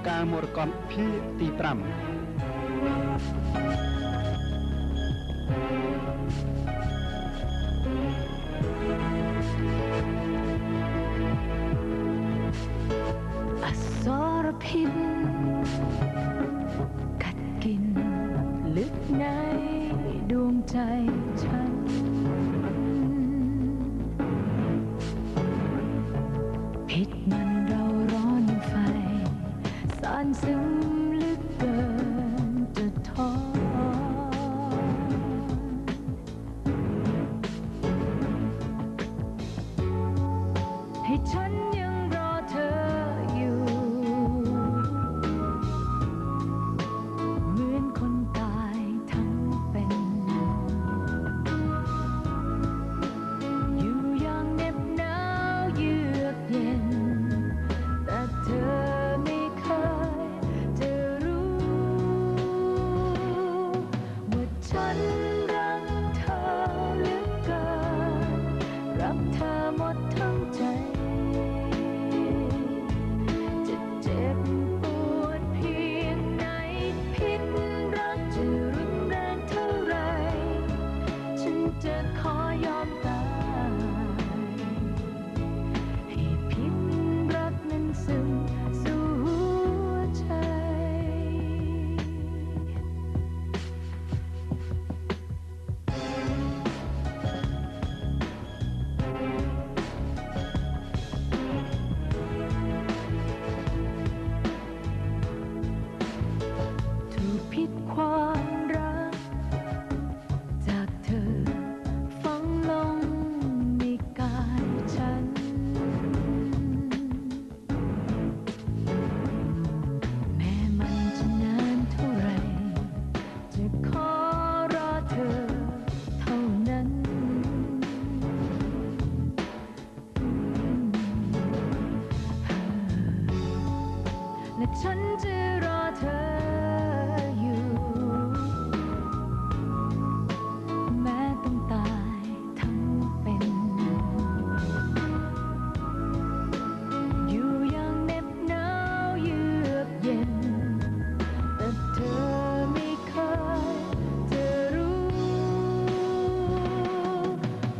ការមរកតភាគទី5អសរពិษកាត់กินลึกในดวงใจฉันพิษมันเราร้อนไฟซ่านซึมลึกเกินจะทนให้ฉันยังรอเธออยู่เหมือนคนตายทั้งเป็นอยู่อย่างเหน็บหนาวเยือกเย็นแต่เธอไม่เคยจะรู้ว่าฉันรักเธอเหลือเกินรักเธอหมดทั้งใจจะเจ็บปวดเพียงไหนพิษรักจะรุนแรงเท่าไรฉันจะขอยอมตายให้พิษรักนั้นซึมสู่หัวใจถูกพิษความรักจากเธอฝังลงในกายฉันแม้มันจะนานเท่าไรจะขอรอเธอเท่านั้นและฉันจะรอเธออยู่แม้ต้องตายทั้งเป็นอยู่อย่างเหน็บหนาวเยือกเย็นแต่เธอไม่เคยจะรู้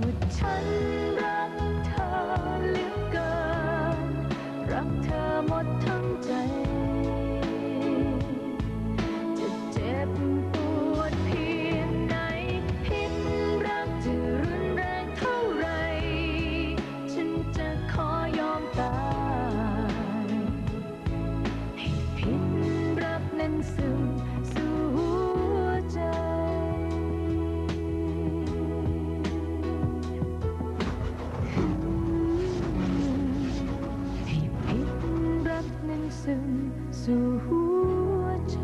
ว่าฉันรักเธอเหลือเกินรักเธอหมดทั้งใจจะเจ็บปวดเพียงไหนพิษรักจะรุนแรงเท่าไรฉันจะขอยอมตายให้พิษรักนั้นซึมสู่หัวใจให้พิษรักนั้นซึมสู่หัวใจ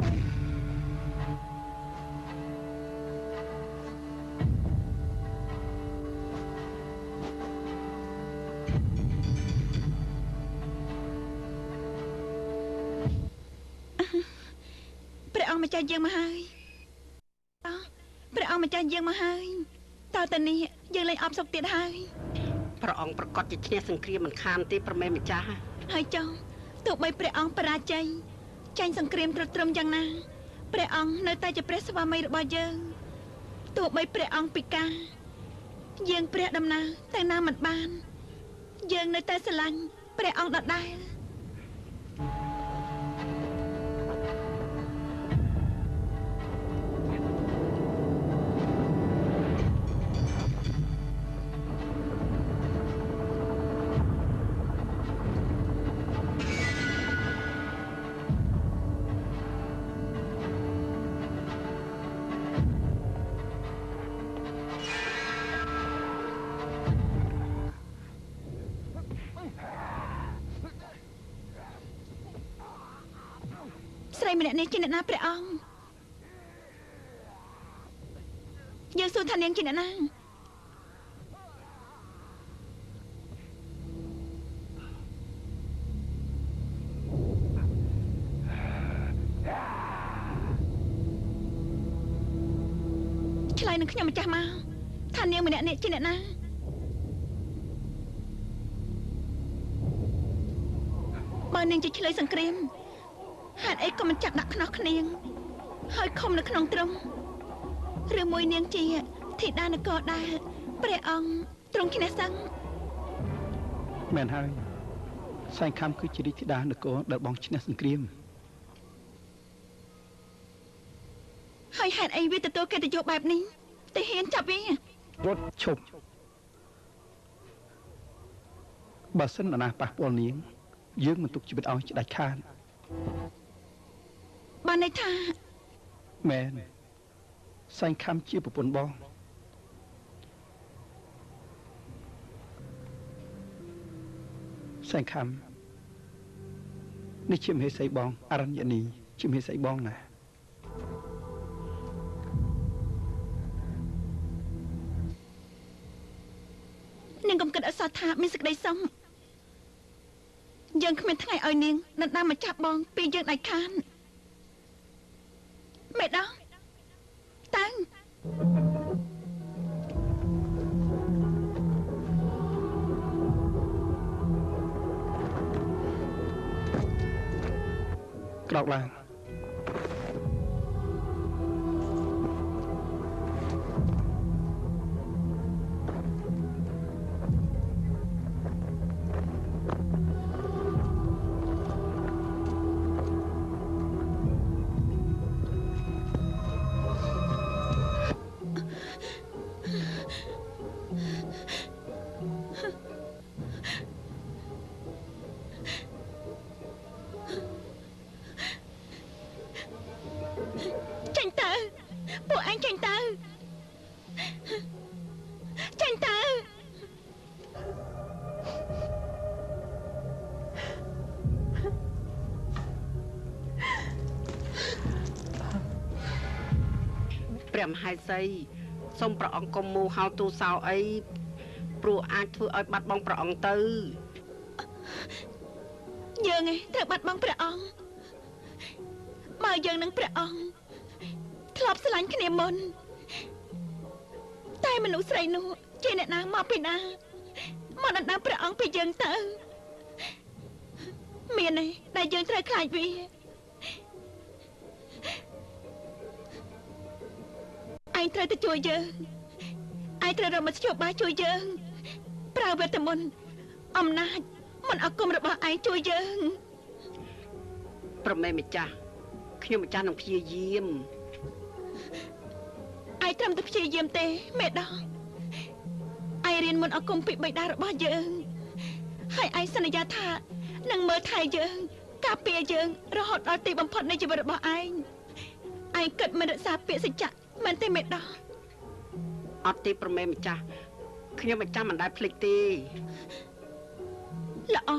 ព្រះអង្គម្ចាស់យើងមកហើយព្រះអង្គម្ចាស់យើងមកហើយតើតើនេះយើងលែងអបសុខទៀតហើយព្រះអង្គប្រកាសជាឈ្នះសង្គ្រាមមិនខានទេប្រមេម្ចាស់ហើយចុះទោះបីព្រះអង្គបរាជ័យចាញ់សង្គ្រាមទ្រុឌទ្រោមយ៉ាងណាព្រះអង្គនៅតែជាព្រះស្វាមីរបស់យើងទោះបីព្រះអង្គពិការយើងព្រះដំណើរតែណាមិនបានយើងនៅតែស្រឡាញ់ព្រះអង្គដដែលស្រីម្នាក់នេះជាអ្នកណាព្រះអង្គយើងសួរថានាងជាអ្នកណាឆ្លើយនឹងខ្ញុំម្ចាស់មកថានាងម្នាក់នេះជាអ្នកណាបើនាងជាឆ្លើយសង្គ្រាម ហេតុអីក៏មិនចាប់ដាក់ខ្នោះគ្នាងហើយខំនៅក្នុងទ្រង់ឬមួយនាងជាធីតានគរដែរព្រះអង្គទ្រង់ឈ្នះសឹងមែនហើយសែងខំគឺជារាជធីតានគរដែលបងឈ្នះសង្គ្រាមហើយហេតុអីវាទទួលកិត្តិយសបែបនេះតែហ៊ានចាប់វារត់ឈប់បើសិនណាប៉ះពាល់នាងយើងមិនទុកជីវិតឲ្យដាច់ខាតបានន័យថាមែនសែងខំជាប្រពន្ធបងសែងខំនេះជាមហេសីបងអរញ្ញនីជាមហេសីបងណានាងកុំគិតអសោះថាមានសេចក្តីសុខយើងគ្មានថ្ងៃឲ្យនាងដណ្ដើមមកចាប់បងពីយើងដាច់ខាតមេដោះតើក្រោកឡើងព្រះមហេសីសូមព្រះអង្គកុំមូហៅទូសោអីព្រោះអាចធ្វើឲ្យបាត់បង់ព្រះអង្គទៅយើងឯងត្រូវបាត់បង់ព្រះអង្គបើយើងនឹងព្រះអង្គធ្លាប់ស្រឡាញ់គ្នាមុនតែមនុស្សស្រីនោះជាអ្នកណាមកពីណាមកដណ្ដើមព្រះអង្គពីយើងទៅមានទេដែលយើងត្រូវខ្លាចវាឯងត្រូវទៅជួយយើងឯងត្រូវរកមធ្យោបាយជួយយើងប្រើវេទមន្តអំណាចមន្តអាគមរបស់ឯងជួយយើងប្រមេម្ចាស់ខ្ញុំម្ចាស់នឹងព្យាយាមឯងត្រឹមតែព្យាយាមទេមេដោះឯងរៀនមន្តអាគមពីបិតារបស់យើងហើយឯងសន្យាថានឹងមើលថែយើងការពារយើងរហូតដល់ទីបំផុតនៃជីវិតរបស់ឯងឯងគិតមិនរក្សាពាក្យសច្ចៈមែនទេមេដោះអត់ទេប្រមេម្ចាស់ខ្ញុំម្ចាស់មិនដែលភ្លេចទេល្អ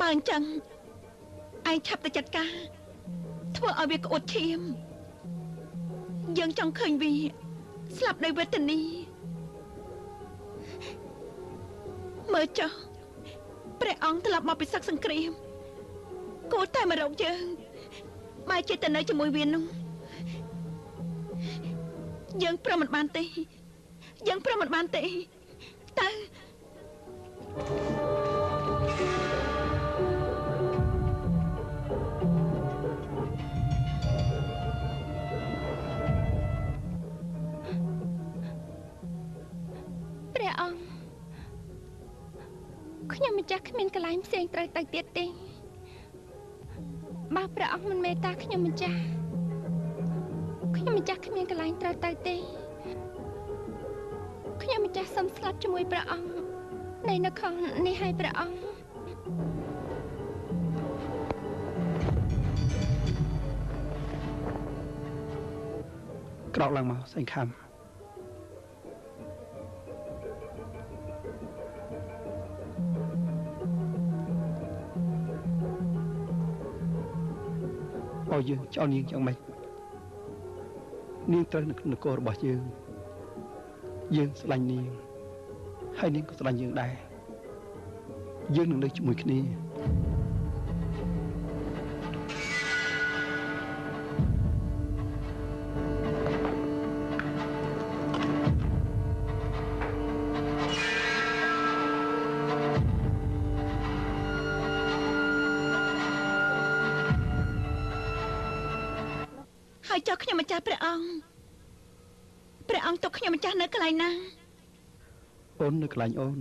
បើអញ្ចឹងឯងឆាប់ទៅចាត់ការធ្វើឲ្យវាក្អួតឈាមយើងចង់ឃើញវាស្លាប់ដោយវេទនាមើលចុះព្រះអង្គត្រឡប់មកពីសឹកសង្គ្រាមគួរតែមករកយើងបើជាទៅនៅជាមួយវានោះយើងប្រមិនបានទេយើងប្រមិនបានទេតើព្រះអង្គខ្ញុំម្ចាស់គ្មានកន្លែងផ្សេងត្រូវទៅទៀតទេបើព្រះអង្គមិនមេត្តាខ្ញុំម្ចាស់ខ្ញុំម្ចាស់គ្មានកន្លែងត្រូវទៅទេខ្ញុំម្ចាស់សូមស្លាប់ជាមួយព្រះអង្គនៃនគរនេះឲ្យព្រះអង្គក្រោកឡើងមកសែងខំឲ្យយើងចោលនាងយ៉ាងម៉េចនាងត្រូវនៅក្នុងនគររបស់យើងស្រឡាញ់នាងហើយនាងក៏ស្រឡាញ់យើងដែរយើងនឹងនៅជាមួយគ្នា ហើយចុះខ្ញុំម្ចាស់ព្រះអង្គទុកខ្ញុំម្ចាស់នៅកន្លែងណាអូននៅកន្លែងអូន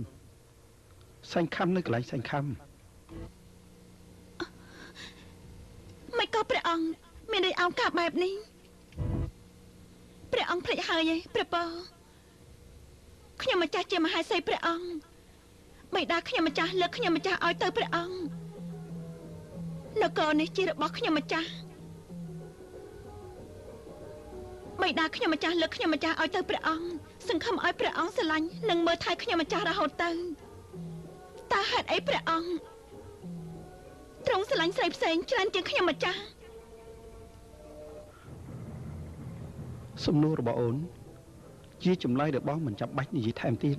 សាញ់ខំនៅកន្លែងសាញ់ខំមិនក៏ព្រះអង្គមានន័យអោនកាបែបនេះព្រះអង្គភ្លេចហើយឯងព្រះពរខ្ញុំម្ចាស់ជាមហេសីព្រះអង្គបិតាខ្ញុំម្ចាស់លើកខ្ញុំម្ចាស់ឲ្យទៅព្រះអង្គនគរនេះជារបស់ខ្ញុំម្ចាស់បិតាខ្ញុំម្ចាស់លើកខ្ញុំម្ចាស់ឲ្យទៅព្រះអង្គសង្ឃឹមឲ្យព្រះអង្គស្រឡាញ់និងមើលថែខ្ញុំម្ចាស់រហូតទៅតើហេតុអីព្រះអង្គទ្រង់ស្រឡាញ់ស្រីផ្សេងច្រើនជាងខ្ញុំម្ចាស់សំណួររបស់អូនជាចម្លើយដែលបងមិនចាំបាច់និយាយថែមទៀត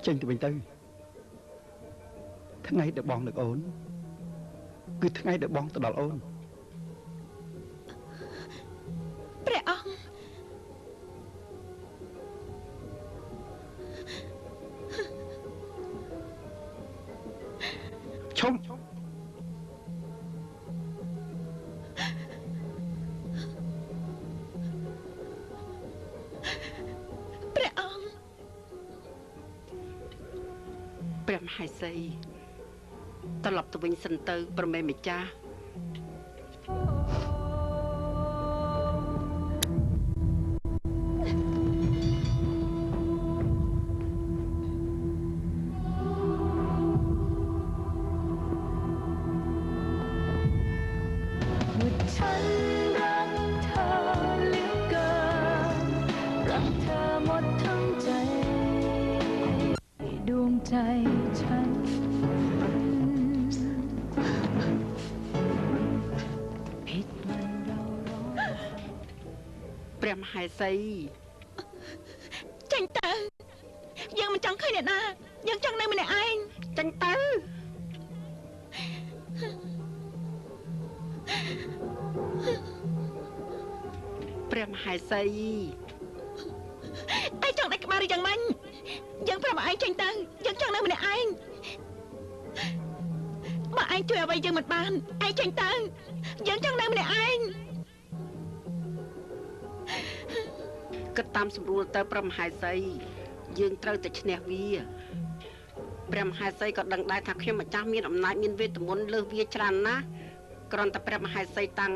ចេញទៅវិញទៅថ្ងៃដែលបងនឹកអូនគឺថ្ងៃដែលបងទៅដល់អូនព្រះអង្គឈប់ព្រះមហេសីត្រឡប់ទៅវិញសិនទៅប្រមេម្ចាស់ฉันรักเธอเหลือเกินรักเธอหมดทั้งใจดวงใจฉันผิดมันเราร้องព្រះមហេសីចេញទៅយើងមិនចង់ឃើញអ្នកណាយើងចង់នៅម្នាក់ឯងចេញទៅព្រះមហេសីឯងចង់ដាច់ក្បាលឬយ៉ាងម៉េចយើងប្រាប់ឯងចេញទៅយើងចង់នៅម្នាក់ឯងបើឯងជួយអ្វីយើងមិនបានឯងចេញទៅយើងចង់នៅម្នាក់ឯងគិតតាមស្រួលទៅព្រះមហេសីយើងត្រូវតែឈ្នះវាព្រះមហេសីក៏ដឹងដែរថាខ្ញុំម្ចាស់មានអំណាចមានវេទមន្តលើសវាច្រើនណាស់គ្រាន់តែព្រះមហេសីតាំង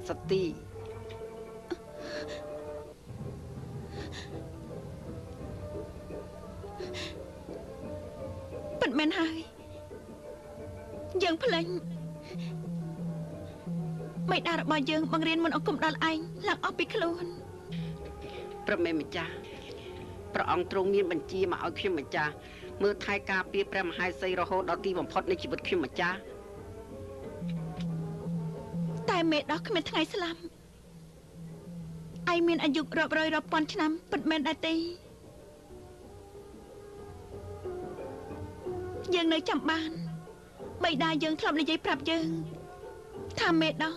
សតិពិតមែនហើយយើងភ្លេចបិតារបស់យើងបង្រៀនមន្តអាគមដល់ឯងឡើងអស់ពីខ្លួនព្រះមេម្ចាស់ព្រះអង្គទ្រង់មានបញ្ជាមកឲ្យខ្ញុំម្ចាស់មើលថែការពារព្រះមហេសីរហូតដល់ទីបំផុតនៃជីវិតខ្ញុំម្ចាស់តែមេដោះគ្មានថ្ងៃស្លាប់ឯងមានអាយុរាប់រយរាប់ពាន់ឆ្នាំពិតមែនដែរទេយើងនៅចាំបានបិតាយើងធ្លាប់និយាយប្រាប់យើងថាមេដោះ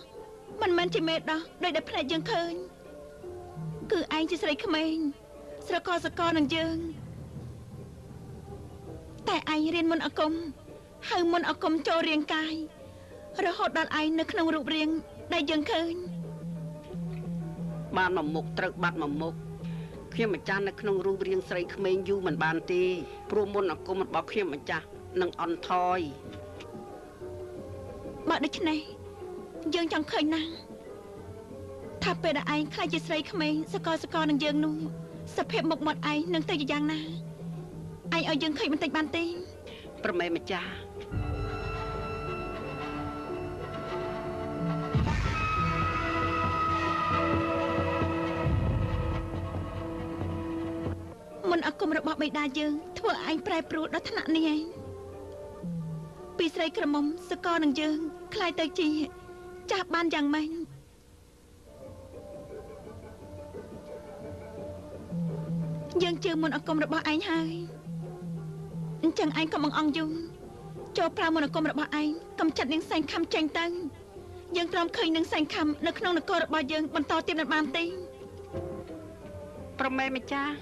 មិនមែនជាមេដោះដោយដែលភ្នែកយើងឃើញគឺឯងជាស្រីក្មេងស្រកសកលនឹងយើងតែឯងរៀនមន្តអាគមហៅមន្តអាគមចូលរាងកាយរហូតដល់ឯងនៅក្នុងរូបរាងដែលយើងឃើញបានមកមុខត្រូវបាត់មកមុខខ្ញុំម្ចាស់នៅក្នុងរូបរាងស្រីក្មេងយូរមិនបានទេព្រោះមន្តអាគមរបស់ខ្ញុំម្ចាស់នឹងអន់ថយបើដូច្នេះយើងចង់ឃើញណាស់ថាពេលដែលឯងខ្លាចជាស្រីក្មេងសកលនឹងយើងនោះសភាពមុខមាត់ឯងនឹងទៅជាយ៉ាងណាឯងឲ្យយើងឃើញបន្តិចបានទេប្រមេម្ចាស់មន្តអាគមរបស់បិតាយើងធ្វើឯងប្រែប្រួលដល់ថ្នាក់នេះឯងពីស្រីក្រមុំសកលនឹងយើងខ្លាយទៅជាចាស់បានយ៉ាងម៉េចយើងជឿមន្តអាគមរបស់ឯងហើយអញ្ចឹងឯងកុំបង្អង់យូរចូលប្រើមន្តអាគមរបស់ឯងកំចាត់នាងសែងខំចេញទៅយើងទ្រាំឃើញនាងសែងខំនៅក្នុងនគររបស់យើងបន្តទៀតមិនបានទេប្រមេម្ចាស់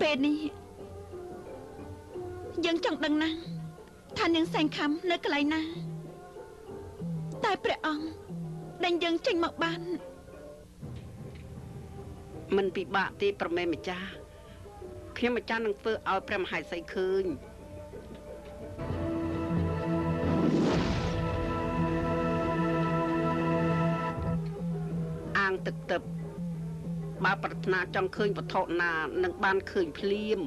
ពេលនេះ យើងចង់ដឹងណាស់ថានាងសែងខំនៅកន្លែងណាតែព្រះអង្គដេញយើងចេញមកបានមិនពិបាកទេប្រមេម្ចាស់ខ្ញុំម្ចាស់នឹងធ្វើឲ្យព្រះមហេសីឃើញអាងទឹកទឹកបើប្រាថ្នាចង់ឃើញវត្ថុណានឹងបានឃើញភ្លាម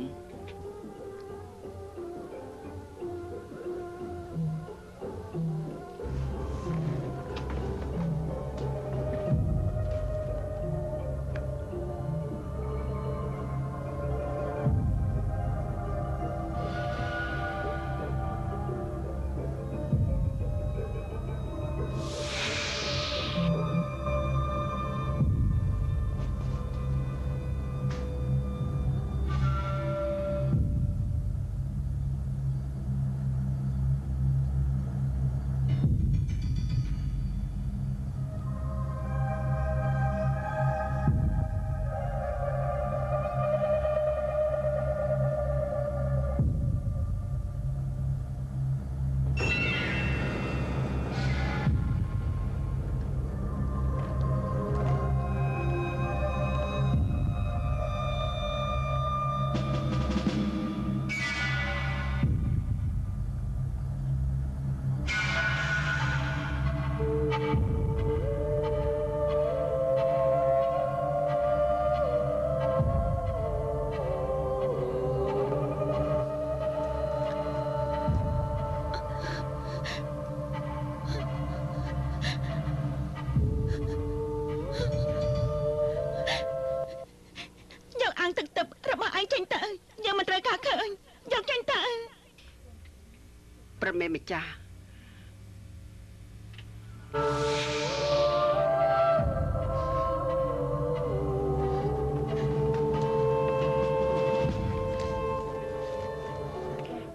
ព្រះមេម្ចាស់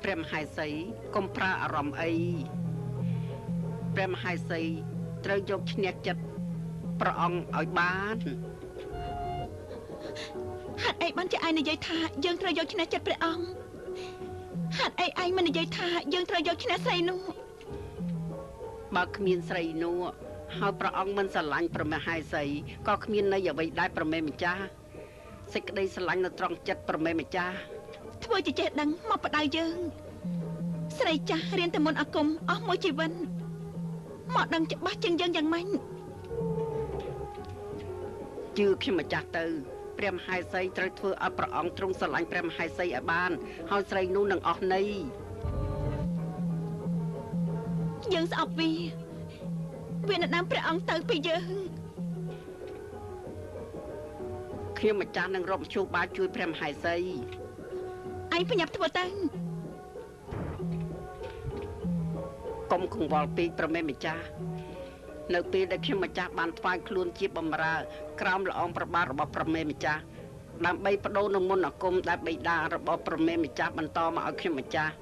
ព្រះមហេសីកុំប្រើអារម្មណ៍អីព្រះមហេសីត្រូវយកឈ្នះចិត្តព្រះអង្គឲ្យបានហេតុអីបានជាឯងនិយាយថាយើងត្រូវយកឈ្នះចិត្តព្រះអង្គហេតុអីឯងមិននិយាយថាយើងត្រូវយកឈ្នះស្រីនោះបើគ្មានស្រីនោះហើយព្រះអង្គមិនស្រឡាញ់ព្រះមហេសីក៏គ្មានន័យអ្វីដែរព្រះមេម្ចាស់សេចក្តីស្រឡាញ់នៅត្រង់ចិត្តព្រះមេម្ចាស់ធ្វើជាចេះដឹងមកបដៅយើងស្រីចាស់រៀនតែមុនអាគមអស់មួយជីវិតមកដឹងច្បាស់ជាងយើងយ៉ាងម៉េចជឿខ្ញុំម្ចាស់ទៅព្រះមហេសីត្រូវធ្វើឲ្យព្រះអង្គទ្រង់ស្រឡាញ់ព្រះមហេសីឲ្យបានហើយស្រីនោះនឹងអស់ន័យយើងស្អប់វាណែនាំព្រះអង្គទៅពីយើងខ្ញុំម្ចាស់នឹងរកមធ្យោបាយជួយព្រះមហេសីឯងប្រញាប់ធ្វើទៅកុំកង្វល់ពេកព្រះមេម្ចាស់នៅពេលដែលខ្ញុំម្ចាស់បានថ្វាយខ្លួនជាបម្រើក្រោមល្អងព្រះបាទរបស់ព្រះមេម្ចាស់ដើម្បីបដូរនឹងមន្តអាគមដែលបិតារបស់ព្រះមេម្ចាស់បន្តមកឲ្យខ្ញុំម្ចាស់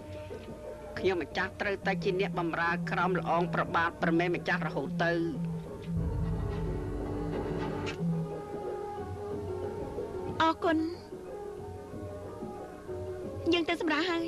ត្រូវតែជាអ្នកបម្រើក្រោមល្អងព្រះបាទព្រះមេម្ចាស់រហូតទៅអរគុណយើងទៅសម្រាប់ហើយ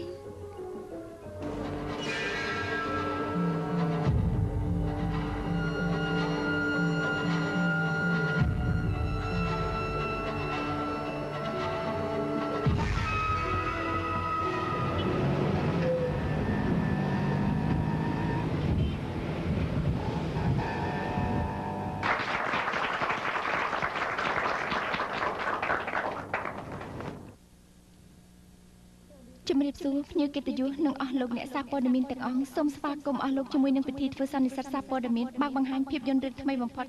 ជំរាបសួរភ្ញៀវកិត្តិយសនិងអស់លោកអ្នកសារព័ត៌មានទាំងអង្គសូមស្វាគមន៍អស់លោកជាមួយនឹងពិធីធ្វើសន្និសីទសារព័ត៌មានបើកបង្ហាញភាពយន្តរឿងថ្មីបំផុត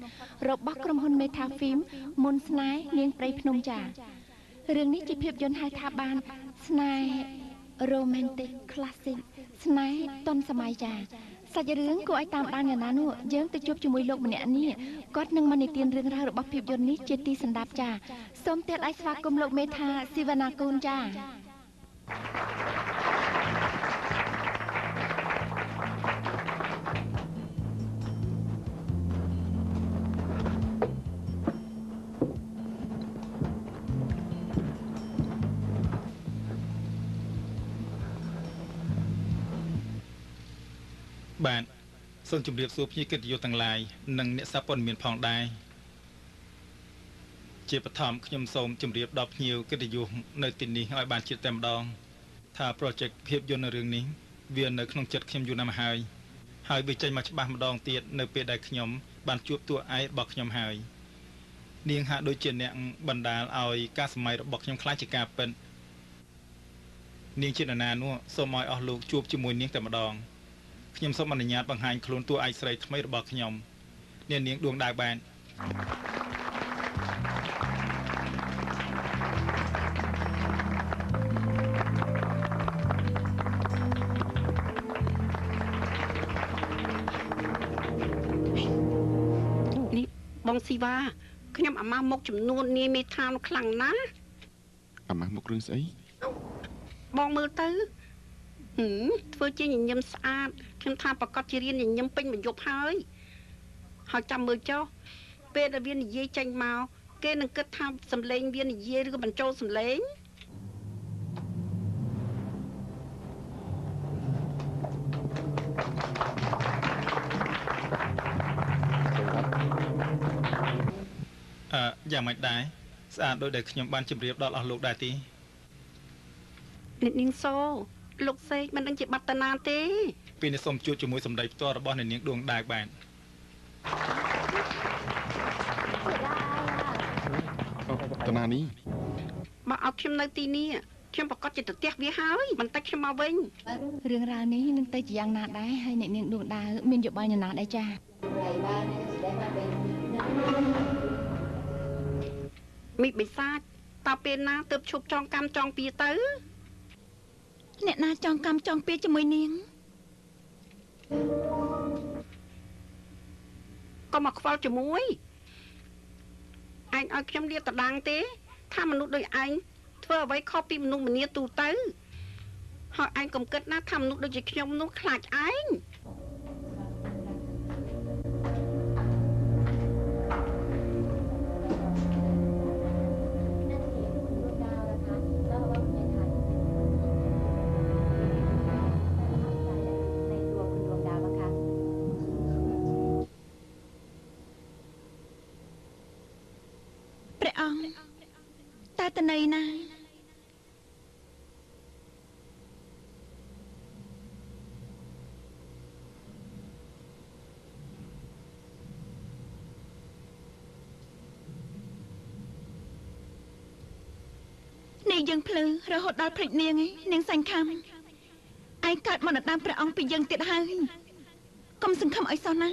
របស់ក្រុមហ៊ុន Meta Film មុនស្នេហ៍នាងព្រៃភ្នំចារឿងនេះជាភាពយន្តហៅថាបានស្នេហ៍ Romantic Classic ស្នេហ៍ទាន់សម័យចាសាច់រឿងគួរឲ្យតាមដានយ៉ាងណានោះយើងទៅជួបជាមួយលោកម្នាក់នេះគាត់នឹងមកនិទានរឿងរ៉ាវរបស់ភាពយន្តនេះជាទីសន្តាប់ចាសូមទាល់ឲ្យស្វាគមន៍លោកមេថាស៊ីវណ្ណាកូនចា បាទសូមជម្រាបសួរភ្ញៀវកិត្តិយសទាំងឡាយនិងអ្នកសារព័ត៌មានផងដែរជាបឋមខ្ញុំសូមជម្រាបដល់ភ្ញៀវកិត្តិយសនៅទីនេះឲ្យបានជឿតែម្ដងថា project ភាពយន្តនៅរឿងនេះវានៅក្នុងចិត្តខ្ញុំយូរណាស់មកហើយវាចេញមកច្បាស់ម្ដងទៀតនៅពេលដែលខ្ញុំបានជួបតួឯករបស់ខ្ញុំហើយនាងហាក់ដូចជាអ្នកបណ្ដាលឲ្យការសម័យរបស់ខ្ញុំខ្លាចជាការពិតនាងជានរណានោះសូមឲ្យអស់លោកជួបជាមួយនាងតែម្ដងខ្ញុំសូមអនុញ្ញាតបង្ហាញខ្លួនតួឯកស្រីថ្មីរបស់ខ្ញុំនាងដួងដាវបាននេះបងស៊ីវ៉ាខ្ញុំអាម៉ាស់មុខចំនួននាយមេថានខ្លាំងណាស់អាម៉ាស់មុខរឿងស្អីបងមើលទៅធ្វើជាញញឹមស្អាតខ្ញុំថាប្រកាសជារៀនញញឹមពេញមួយយប់ហើយចាំមើលចុះពេលដែលវានិយាយចេញមកគេនឹងគិតថាសំឡេងវានិយាយឬក៏បញ្ចូលសំឡេងយ៉ាងម៉េចដែរស្អាតដោយដែលខ្ញុំបានជម្រាបដល់អស់លោកដែរទីអ្នកនាងសូលោកសេកមិនដឹងជាបត្តនាទេពេលនេះសូមជួបជាមួយសម្ដីផ្ទាល់របស់អ្នកនាងដួងដាវបានតាណានេះមកឲ្យខ្ញុំនៅទីនេះខ្ញុំប្រកាសជាទៅផ្ទះវាហើយបន្តិចខ្ញុំមកវិញរឿងរ៉ាវនេះនឹងទៅជាយ៉ាងណាដែរហើយអ្នកនាងដួងដាវមានយោបល់យ៉ាងណាដែរចាមីបិសាចតើពេលណាទើបឈប់ចងកម្មចងពៀទៅអ្នកណាចងកម្មចងពៀជាមួយនាងក៏មកខ្វល់ជាមួយឯងឲ្យខ្ញុំលាតដាងទេថាមនុស្សដូចឯងធ្វើអ្វីខុសពីមនុស្សម្នាទូទៅហើយឯងកុំគិតណាថាមនុស្សដូចជាខ្ញុំនោះខ្លាចឯងតន័យណានេះយើងភ្លឺរហូតដល់ភ្លេចនាងឯងនាងសាញ់ខំឯងកើតមកនៅតាមព្រះអង្គពីយើងទៀតហើយកុំសង្ឃឹមឲ្យសោះណា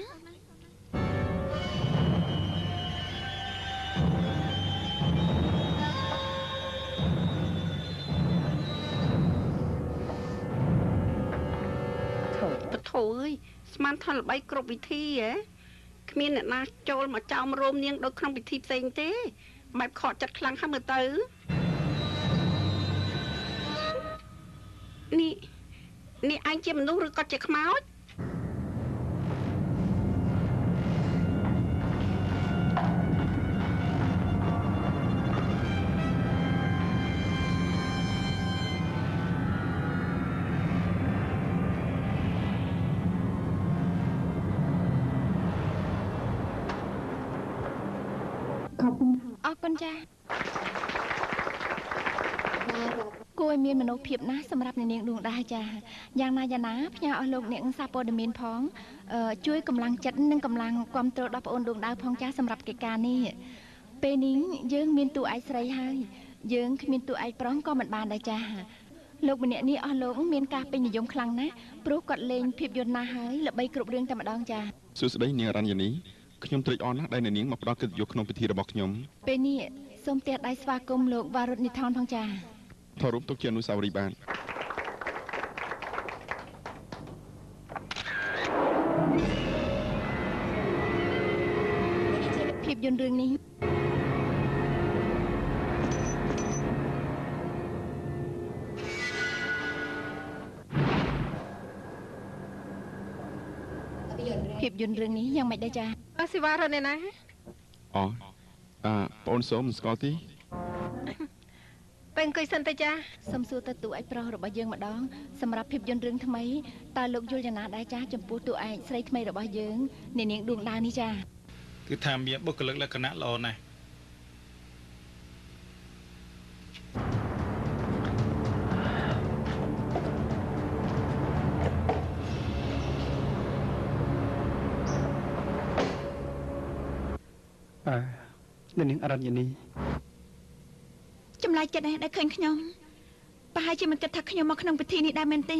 អើយស្មានថាល្បីគ្រប់វិធីហ៎គ្មានអ្នកណាចូលមកចោមរោមនាងដូចក្នុងពិធីផ្សេងទេបែបខកចិត្តខ្លាំងហើយមើលទៅនេះឯងជាមនុស្សឬក៏ជាខ្មោចអរគុណចាគួរឲ្យមានមនុស្សភាពណាស់សម្រាប់អ្នកនាងដួងដាវចាយ៉ាងណាផ្ញើអស់លោកអ្នកសារព័ត៌មានផងជួយកម្លាំងចិត្តនិងកម្លាំងគ្រប់គ្រងដល់ប្អូនដួងដាវផងចាសម្រាប់កិច្ចការនេះពេលនេះយើងមានតួឯកស្រីហើយយើងគ្មានតួឯកប្រុសក៏មិនបានដែរចាលោកម្នាក់នេះអស់លោកមានការពេញនិយមខ្លាំងណាស់ព្រោះគាត់លេងភាពយន្តណាស់ហើយល្បីគ្រប់រឿងតែម្ដងចាសួស្តីនាងអរញ្ញនីខ្ញុំត្រេកអរណាស់ដែលនាងមកផ្ដល់កិត្តិយសក្នុងពិធីរបស់ខ្ញុំពេលនេះសូមផ្ទះដៃស្វាគមន៍លោកវ៉ារុតនីថនផងចាថតរូបទុកជាអនុស្សាវរីយ៍បានភាពយន្តរឿងនេះភាពយន្តរឿងនេះយ៉ាងម៉េចដែរចាអស៊ីវ៉ារត់ណាបងអូនសូមស្គាល់ទេ ពេលអង្គុយសិនទៅចាសូមសួរទៅតួឯកប្រុសរបស់យើងម្ដងសម្រាប់ភាពយន្តរឿងថ្មីតើលោកយល់យ៉ាងណាដែរចាចំពោះតួឯកស្រីថ្មីរបស់យើងនាងដួងដាវនេះចាគឺថាមានបុគ្គលិកលក្ខណៈល្អណាស់នាងអរញ្ញនីចម្លើយចិត្តដែរឃើញខ្ញុំប្រហែលជាមិនគិតថាខ្ញុំមកក្នុងពិធីនេះដែរមែនទេ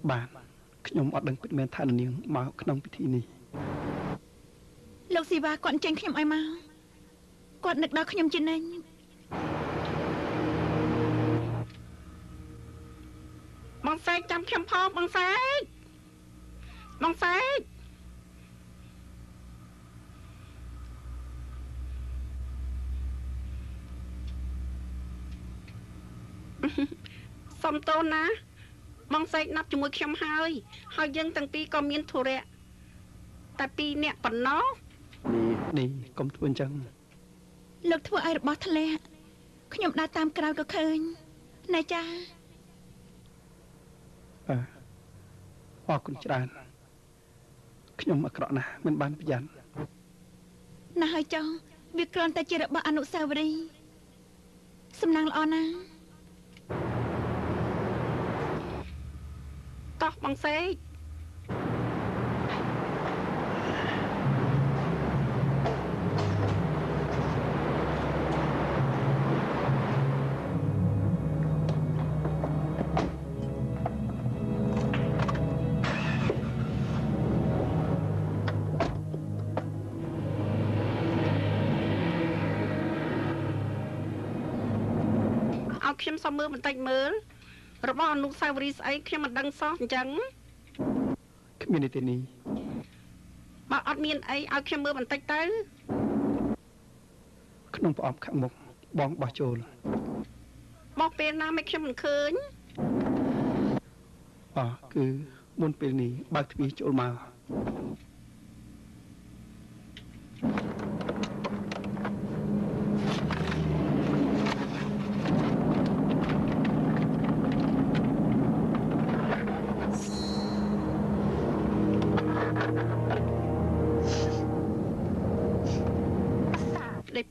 បាទខ្ញុំអត់ដឹងពិតមែនថានាងមកក្នុងពិធីនេះលោកស៊ីវ៉ាគាត់ចេញខ្ញុំឲ្យមកគាត់នឹកដល់ខ្ញុំជានិញបងសែកចាំខ្ញុំផងបងសែកសុំតូនណាបងសែកណាប់ជាមួយខ្ញុំហើយយើងទាំងពីរក៏មានធុរៈតែ2នាក់ប៉ុណ្ណោះនេះកុំធ្វើអញ្ចឹងលោកធ្វើឲ្យរបស់ធ្លាក់ខ្ញុំដើរតាមក្រោយក៏ឃើញណែចាអរគុណច្រើនខ្ញុំអាក្រក់ណាស់មិនបានប្រយ័ត្នណាស់ហើយចុះវាគ្រាន់តែជារបស់អនុស្សាវរីយ៍សំណាងល្អណាស់តោះបងសេកខ្ញុំសុំមើលបន្តិចមើលរបស់អនុស្សាវរីយ៍ស្អីខ្ញុំមិនដឹងសោះអញ្ចឹងគ្មានទេនេះបើអត់មានអីឲ្យខ្ញុំមើលបន្តិចទៅក្នុងប្រអប់ខាងមុខបងបោះចូលបោះពេលណាមិនខ្ញុំមិនឃើញគឺមុនពេលនេះបើកទ្វារចូលមក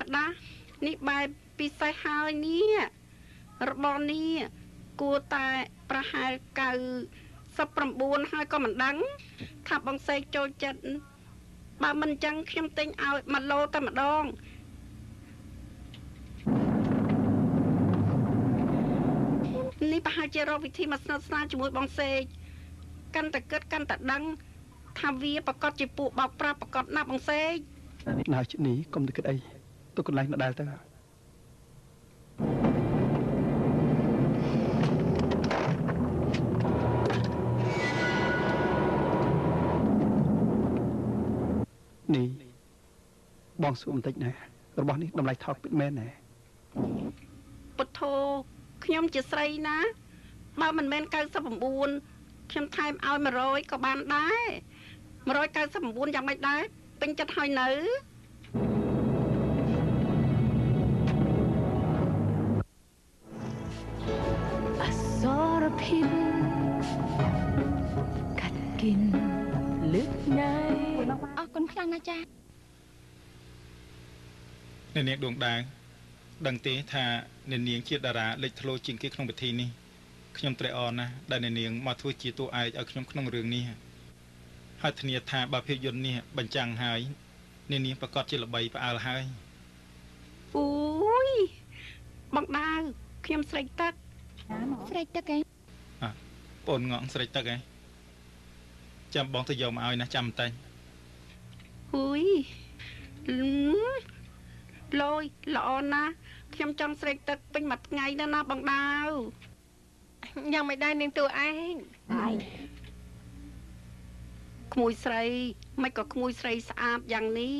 ផ្ដានេះបែបពិសេសហើយនេះរបស់នេះគួរតែប្រហែល99ហើយក៏មិនដឹងថាបងសេកចូលចិត្តបើមិនអញ្ចឹងខ្ញុំទិញឲ្យ1 ឡូតែម្ដងនេះប្រហែលជារកវិធីមកស្និទ្ធស្នាលជាមួយបងសេកកាន់តែគិតកាន់តែដឹងថាវាប្រកាសជាពួកបោកប្រាស់ប្រកាសណាស់បងសេកណាស់នេះកុំទៅគិតអីទៅកន្លែងដដែលទៅនេះបងសួរបន្តិចណារបស់នេះតម្លៃថោកពិតមែនណាពុទ្ធោខ្ញុំជាស្រីណាបើមិនមែន99ខ្ញុំថែមឲ្យ100ក៏បានដែរ199យ៉ាងម៉េចដែរពេញចិត្តហើយនៅភាពកាត់គិនលឹកណៃអរគុណខ្លាំងណាស់ចានាងដួងដាវដឹងទេថានាងជាតារាលេចធ្លោជាងគេក្នុងពិធីនេះខ្ញុំត្រេកអរណាស់ដែលនាងមកធ្វើជាតួឯកឲ្យខ្ញុំក្នុងរឿងនេះហើយធានាថាបើភាពយន្តនេះបញ្ចាំងហើយនាងប្រកាសជាល្បីផ្អើលហើយអូយបងដាវខ្ញុំស្រេកទឹកឯងបងងងស្រេចទឹកឯងចាំបងទៅយកមកឲ្យណាចាំបន្តិចហ៊ុយលយល្អណាស់ខ្ញុំចង់ស្រេកទឹកពេញមួយថ្ងៃណាបងដាវយ៉ាងមិនដែរនាងតួឯងក្មួយស្រីមិនក៏ក្មួយស្រីស្អាតយ៉ាងនេះ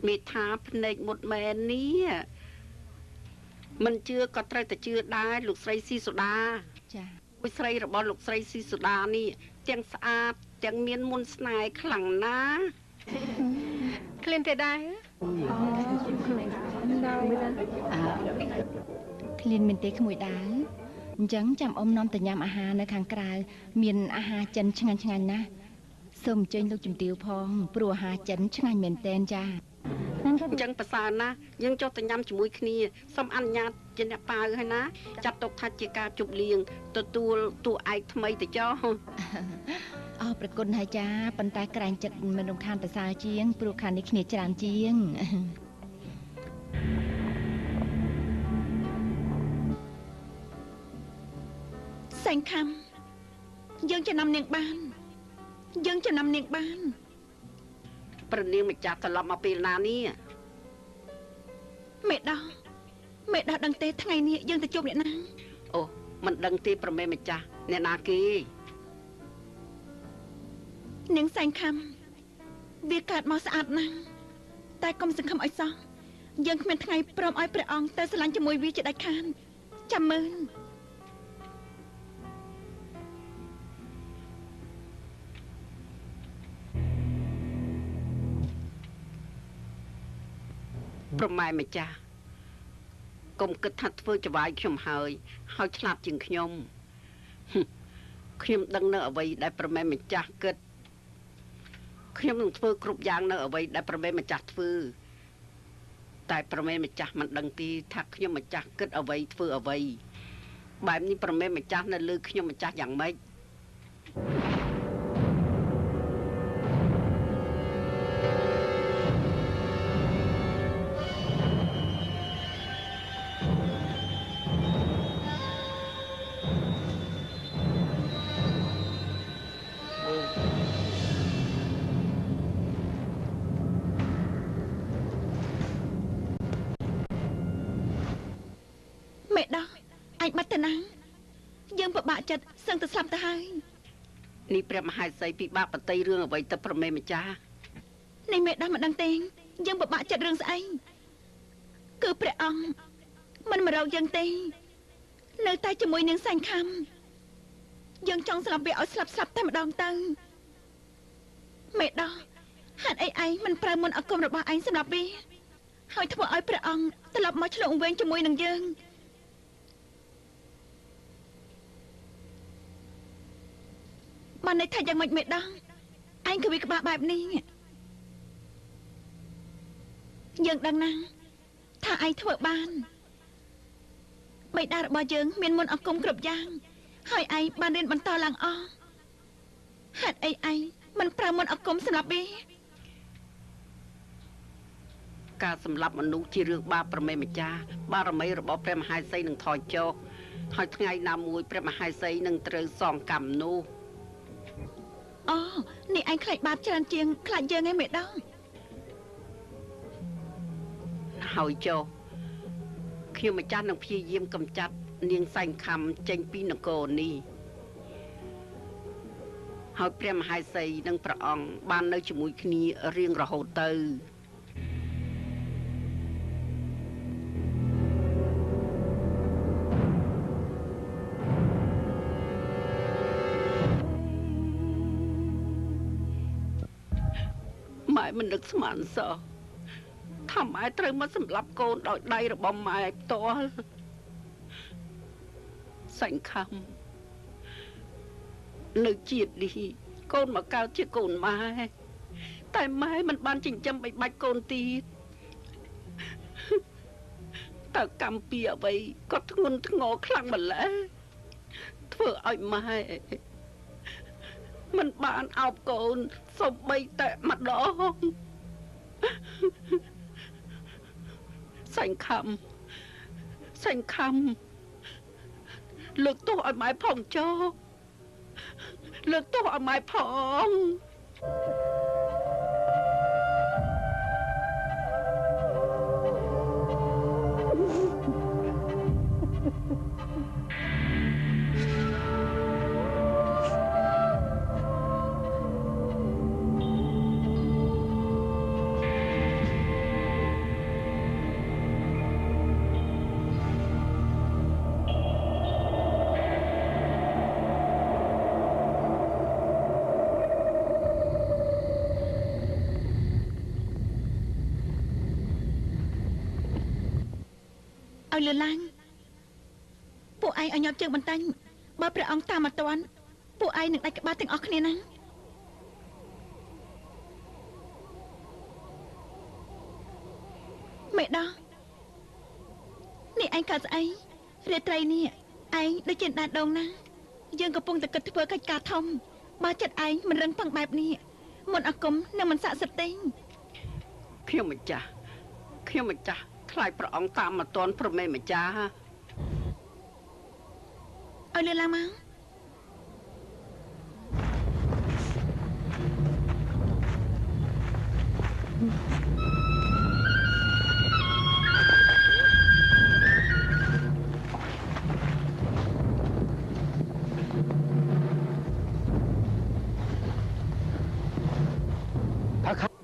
មេថាភ្នែកមុតមែននេះមិនជឿក៏ត្រូវតែជឿដែរលោកស្រីស៊ីសូដាចាមួយស្រីរបស់លោកស្រីស៊ីសូដានេះទាំងស្អាតទាំងមានមន្តស្នេហ៍ខ្លាំងណាស់ឃ្លានទេដែរ ឃ្លានមែនទេក្មួយដាវអញ្ចឹងចាំអ៊ំនាំទៅញ៉ាំអាហារនៅខាងក្រៅមានអាហារចិនឆ្ងាញ់ឆ្ងាញ់ណាស់សូមអញ្ជើញលោកជំទាវផងព្រោះអាហារចិនឆ្ងាញ់មែនតែនចាអញ្ចឹងប្រសើរណាស់យើងចុះទៅញ៉ាំជាមួយគ្នាសូមអនុញ្ញាតជាអ្នកប៉ាវហើយណាចាត់ទុកថាជាការជប់លៀងទទួលតួឯកថ្មីទៅចុះអរប្រគុណហើយចាប៉ុន្តែក្រែងចិត្តមិនរំខានប្រសើរជាងព្រោះខាងនេះគ្នាច្រើនជាងសែងខំយើងចំណាំនាងបានយើងចំណាំនាងបានប្រនាងម្ចាស់ត្រឡប់មកពេលណានេះមេដោះដឹងទេថ្ងៃនេះយើងទៅជួបអ្នកណាអូមិនដឹងទេប្រមេម្ចាស់អ្នកណាគេនាងសែងខំវាកើតមកស្អាតណាស់តែកុំសង្ឃឹមឲ្យសោះយើងគ្មានថ្ងៃព្រមឲ្យព្រះអង្គទៅស្រឡាញ់ជាមួយវាជាដាច់ខាតចាំមើលប្រម៉ែម្ចាស់កុំគិតថាធ្វើច្បាយខ្ញុំហើយឆ្លាតជាងខ្ញុំដឹងនៅអ្វីដែលប្រម៉ែម្ចាស់គិតខ្ញុំនឹងធ្វើគ្រប់យ៉ាងនៅអ្វីដែលប្រម៉ែម្ចាស់ធ្វើតែប្រម៉ែម្ចាស់មិនដឹងទេថាខ្ញុំម្ចាស់គិតអ្វីធ្វើអ្វីបែបនេះប្រម៉ែម្ចាស់នៅលើខ្ញុំម្ចាស់យ៉ាងម៉េចបាត់ទៅណាយើងពិបាកចិត្តសឹងទៅស្លាប់ទៅហើយនេះព្រះមហាសីពិបាកបតីរឿងអ្វីទៅប្រមេម្ចាស់នេះមេដាស់មិនដឹងទេយើងពិបាកចិត្តរឿងស្អីគឺព្រះអង្គមិនមករកយើងទេនៅតែជាមួយនឹងសែងខំយើងចង់ស្លាប់វាឲ្យស្លាប់តែម្ដងទៅមេដាស់ហេតុអីឯងមិនប្រើមុនអគមរបស់ឯងសម្រាប់វាហើយធ្វើឲ្យព្រះអង្គត្រឡប់មកឆ្លងវែងជាមួយនឹងយើងបានន័យថាយ៉ាងម៉េចមេដាស់ឯងគឺវាក្បាលបែបនេះយើងដឹងណាស់ថាឯងធ្វើបានបិតារបស់យើងមានមន្តអាគមគ្រប់យ៉ាងហើយឯងបានរៀនបន្តឡើងអស់ហេតុអីឯងមិនប្រើមន្តអាគមសម្រាប់វាការសម្លាប់មនុស្សជារឿងបាបប្រមេម្ចាស់បារមីរបស់ព្រះមហាសីនឹងថយចុះហើយថ្ងៃណាមួយព្រះមហាសីនឹងត្រូវសងកម្មនោះអូនេះឯងខ្លាចបាបច្រើនជាងខ្លាចយើងឯងមេដងហើយចុះខ្ញុំម្ចាស់នឹងព្យាយាមកម្ចាត់នាងសែងខំចេញពីនគរនេះហើយព្រះមហាសីនិងព្រះអង្គបាននៅជាមួយគ្នារៀងរហូតទៅម៉ែមិននឹកស្មានសោះថាម៉ែត្រូវមកសម្លាប់កូនដោយដៃរបស់ម៉ែផ្ទាល់សែងខំនៅជាតិនេះកូនមកកើតជាកូនម៉ែតែម៉ែមិនបានចិញ្ចឹមបីបាច់កូនទៀតតើកម្មពីអ្វីក៏ធ្ងន់ធ្ងរខ្លាំងម្ល៉េះធ្វើឲ្យម៉ែមិនបានអោបកូនសូម្បីតែម្ដងសែងខំលើកទោសឲ្យម៉ែផងចុះលើកទោសឲ្យម៉ែផង ឲ្យលឺឡើងពួកឯងឲ្យញាប់ជើងបន្តាញ់បើព្រះអង្គតាមអត់ទាន់ពួកឯងនឹងដាច់ក្បាលទាំងអស់គ្នាណាមេដោះនេះឯងកើតស្អីរាត្រីនេះឯងដូចជាដាដងណាយើងកំពុងតែគិតធ្វើកិច្ចការធំបើចិត្តឯងមិនរឹងប៉ឹងបែបនេះមុនអាគមនឹងមិនស័ក្តិសិទ្ធិទេខ្ញុំម្ចាស់ខ្លាចព្រះអង្គតាមមកតន់ប្រមេម្ចាស់ឲ្យលឿនឡើងមក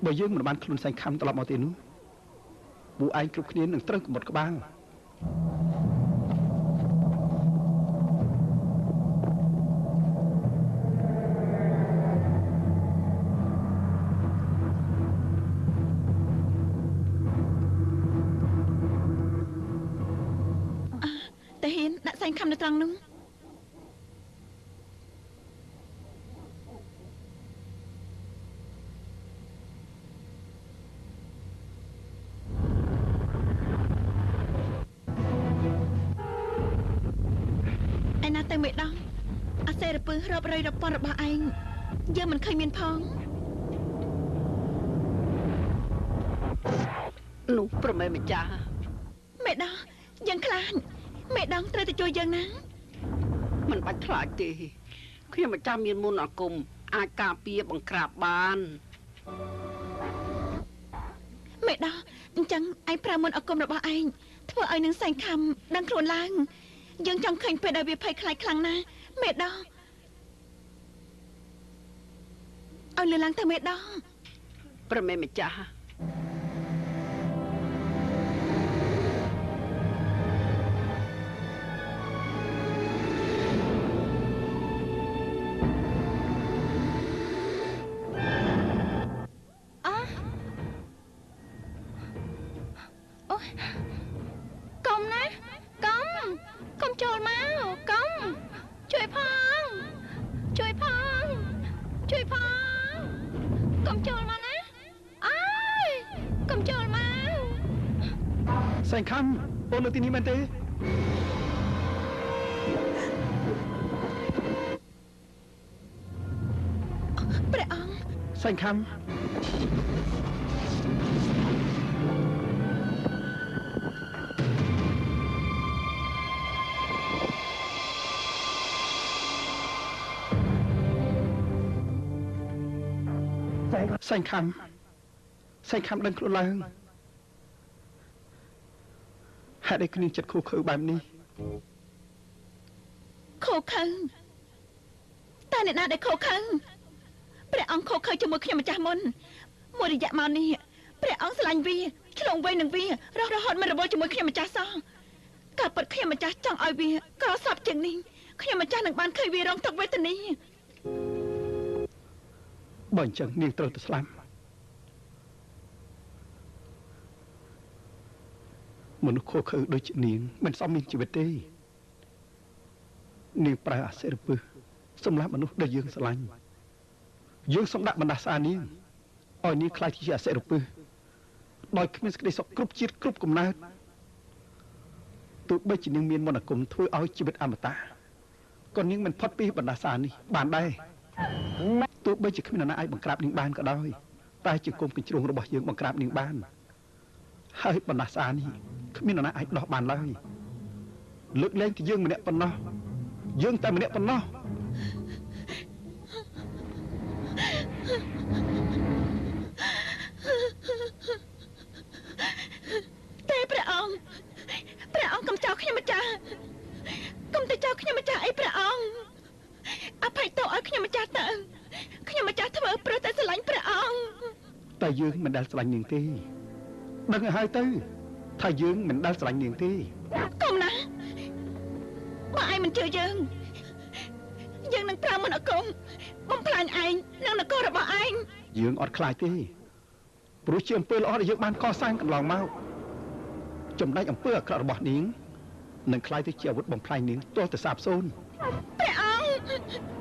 បើយើងមិនបានខ្លួនសែងខំត្រឡប់មកទីនោះពួកឯងគ្រប់គ្នានឹងត្រូវកំបុតក្បាលតាហ៊ានដាក់សែងខំនៅត្រង់នោះទៅមេដោះអាសេរពឹសរាប់រយរាប់ពាន់របស់ឯងយើងមិនឃើញមានផងនោះប្រមេម្ចាស់មេដោះយើងខ្លាចមេដោះត្រូវទៅជួយយើងណាមិនបាច់ខ្លាចទេខ្ញុំម្ចាស់មានមុនអាគមអាចការពារបង្ក្រាបបានមេដោះអញ្ចឹងឯងប្រើមុនអាគមរបស់ឯងធ្វើឲ្យនឹងសែងខំដឹងខ្លួនឡើងយើងចង់ឃើញពេលដែលវាភ័យខ្លាចខ្លាំងណាស់មេដោះឲ្យលឺឡើងទៅមេដោះប្រមេម្ចាស់សែងខំអូននៅទីនេះមែនទេព្រះអង្គសែងខំសែងខំដឹងខ្លួនឡើងហេតុអីគ្នាចិត្តខូខើបែបនេះខូខើតែអ្នកណាដែលខូខើព្រះអង្គខូខើជាមួយខ្ញុំម្ចាស់មុនមួយរយៈមកនេះព្រះអង្គស្រឡាញ់វាឆ្លងវ័យនឹងវារហូតមិនរវល់ជាមួយខ្ញុំម្ចាស់សោះការពិតខ្ញុំម្ចាស់ចង់ឲ្យវាក្រសប់ជាងនេះខ្ញុំម្ចាស់នឹងបានឃើញវារងទុក្ខវេទនាបើអញ្ចឹងនាងត្រូវទៅស្លាប់មនុស្សខូខើដូចជានាងមិនសមមានជីវិតទេនាងប្រើអាសិរពឹសសម្រាប់មនុស្សដែលយើងស្រឡាញ់យើងសូមដាក់បណ្ដាសានាងឲ្យនាងខ្លាចជាអាសិរពឹសដោយគ្មានសេចក្តីសុខគ្រប់ជាតិគ្រប់កំណើតទោះបីជានាងមានមន្តអាគមធ្វើឲ្យជីវិតអមតៈក៏នាងមិនផុតពីបណ្ដាសានេះបានដែរទោះបីជាគ្មាននរណាអាចបង្ក្រាបនាងបានក៏ដោយតែជាគុំកញ្ជ្រោងរបស់យើងបង្ក្រាបនាងបានហើយបណ្ដាសានេះគ្មាននរណាអាចដោះបានឡើយលើកលែងតែយើងម្នាក់ប៉ុណ្ណោះយើងតែម្នាក់ប៉ុណ្ណោះតែព្រះអង្គកុំចោលខ្ញុំម្ចាស់កុំទៅចោលខ្ញុំម្ចាស់អីព្រះអង្គអភ័យទោសឲ្យខ្ញុំម្ចាស់ទៅខ្ញុំម្ចាស់ធ្វើព្រោះតែស្រឡាញ់ព្រះអង្គតែយើងមិនដែលស្រឡាញ់នាងទេដឹងឲ្យហើយទៅថាយើងមិនដែលស្រឡាញ់នាងទេកុំណាបើឯងមិនជឿយើងនឹងប្រើមន្តអាគមបំផ្លាញឯងនិងនគររបស់ឯងយើងអត់ខ្លាចទេព្រោះជាអំពើល្អដែលយើងបានកសាងកន្លងមកចំណែកអំពើអាក្រក់របស់នាង នឹងคล้ายទៅជាអាវុធបំផ្លាញនាងទាល់តែសាបសូន្យ ព្រះអង្គ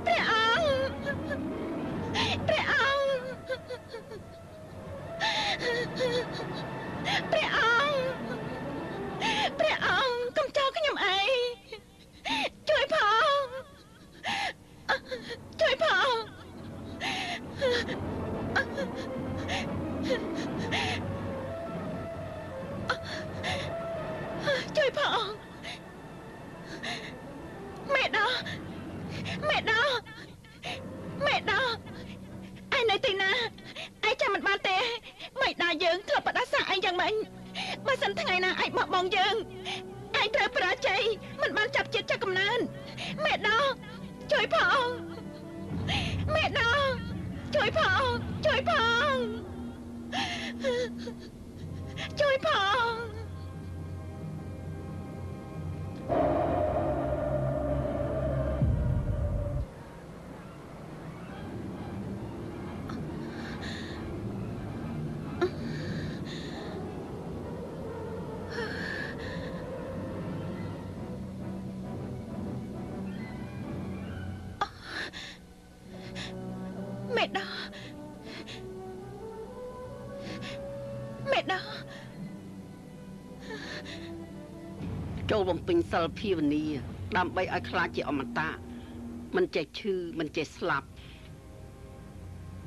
ព្រះអង្គព្រះអង្គព្រះអង្គព្រះអង្គកុំចោលខ្ញុំអីជួយផងជួយផងជួយផងមេដោមេដោមេដោឯនៅទីណាឯចាំមិនបានទេមេដោយើងធ្លាប់បដាសាឯងយ៉ាងម៉េចបើសិនថ្ងៃណាឯងបោះបង់យើងឯងត្រូវបរាជ័យមិនបានចាប់ជាតិចាក់កំណើនមេដោជួយផងមេដោជួយផងជួយផងជួយផងមេដោមេដោ ចូលបំពេញសិលភាវនាដើម្បីឲ្យខ្លាចជាអមតៈមិនចេះឈឺមិនចេះស្លាប់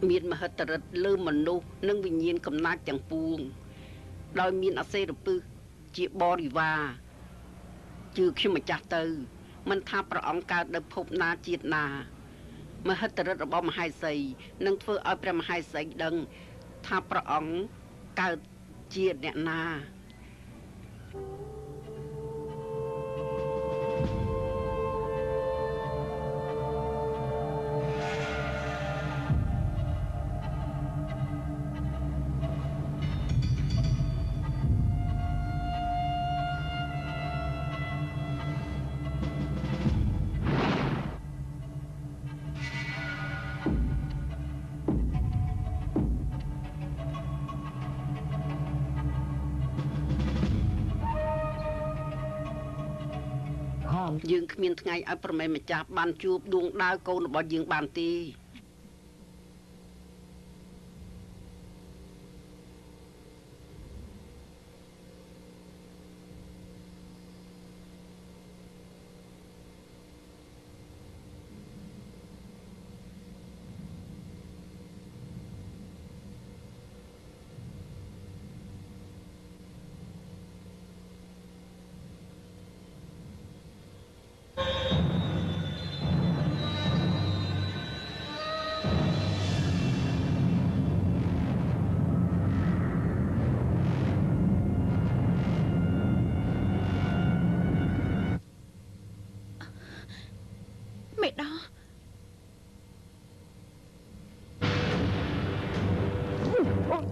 មានមហិទ្ធិឫទ្ធិលើមនុស្សនិងវិញ្ញាណកំណាចទាំងពួងដោយមានអសេរពឹសជាបរិវារជឿខ្ញុំម្ចាស់ទៅមិនថាព្រះអង្គកើតនៅភពណាជាតិណាមហិទ្ធិឫទ្ធិរបស់មហេសីនឹងធ្វើឲ្យព្រះមហេសីដឹងថាព្រះអង្គកើតជាអ្នកណា យើងគ្មានថ្ងៃឲ្យប្រមេម្ចាស់បានជួបដួងដាវកូនរបស់យើងបានទេ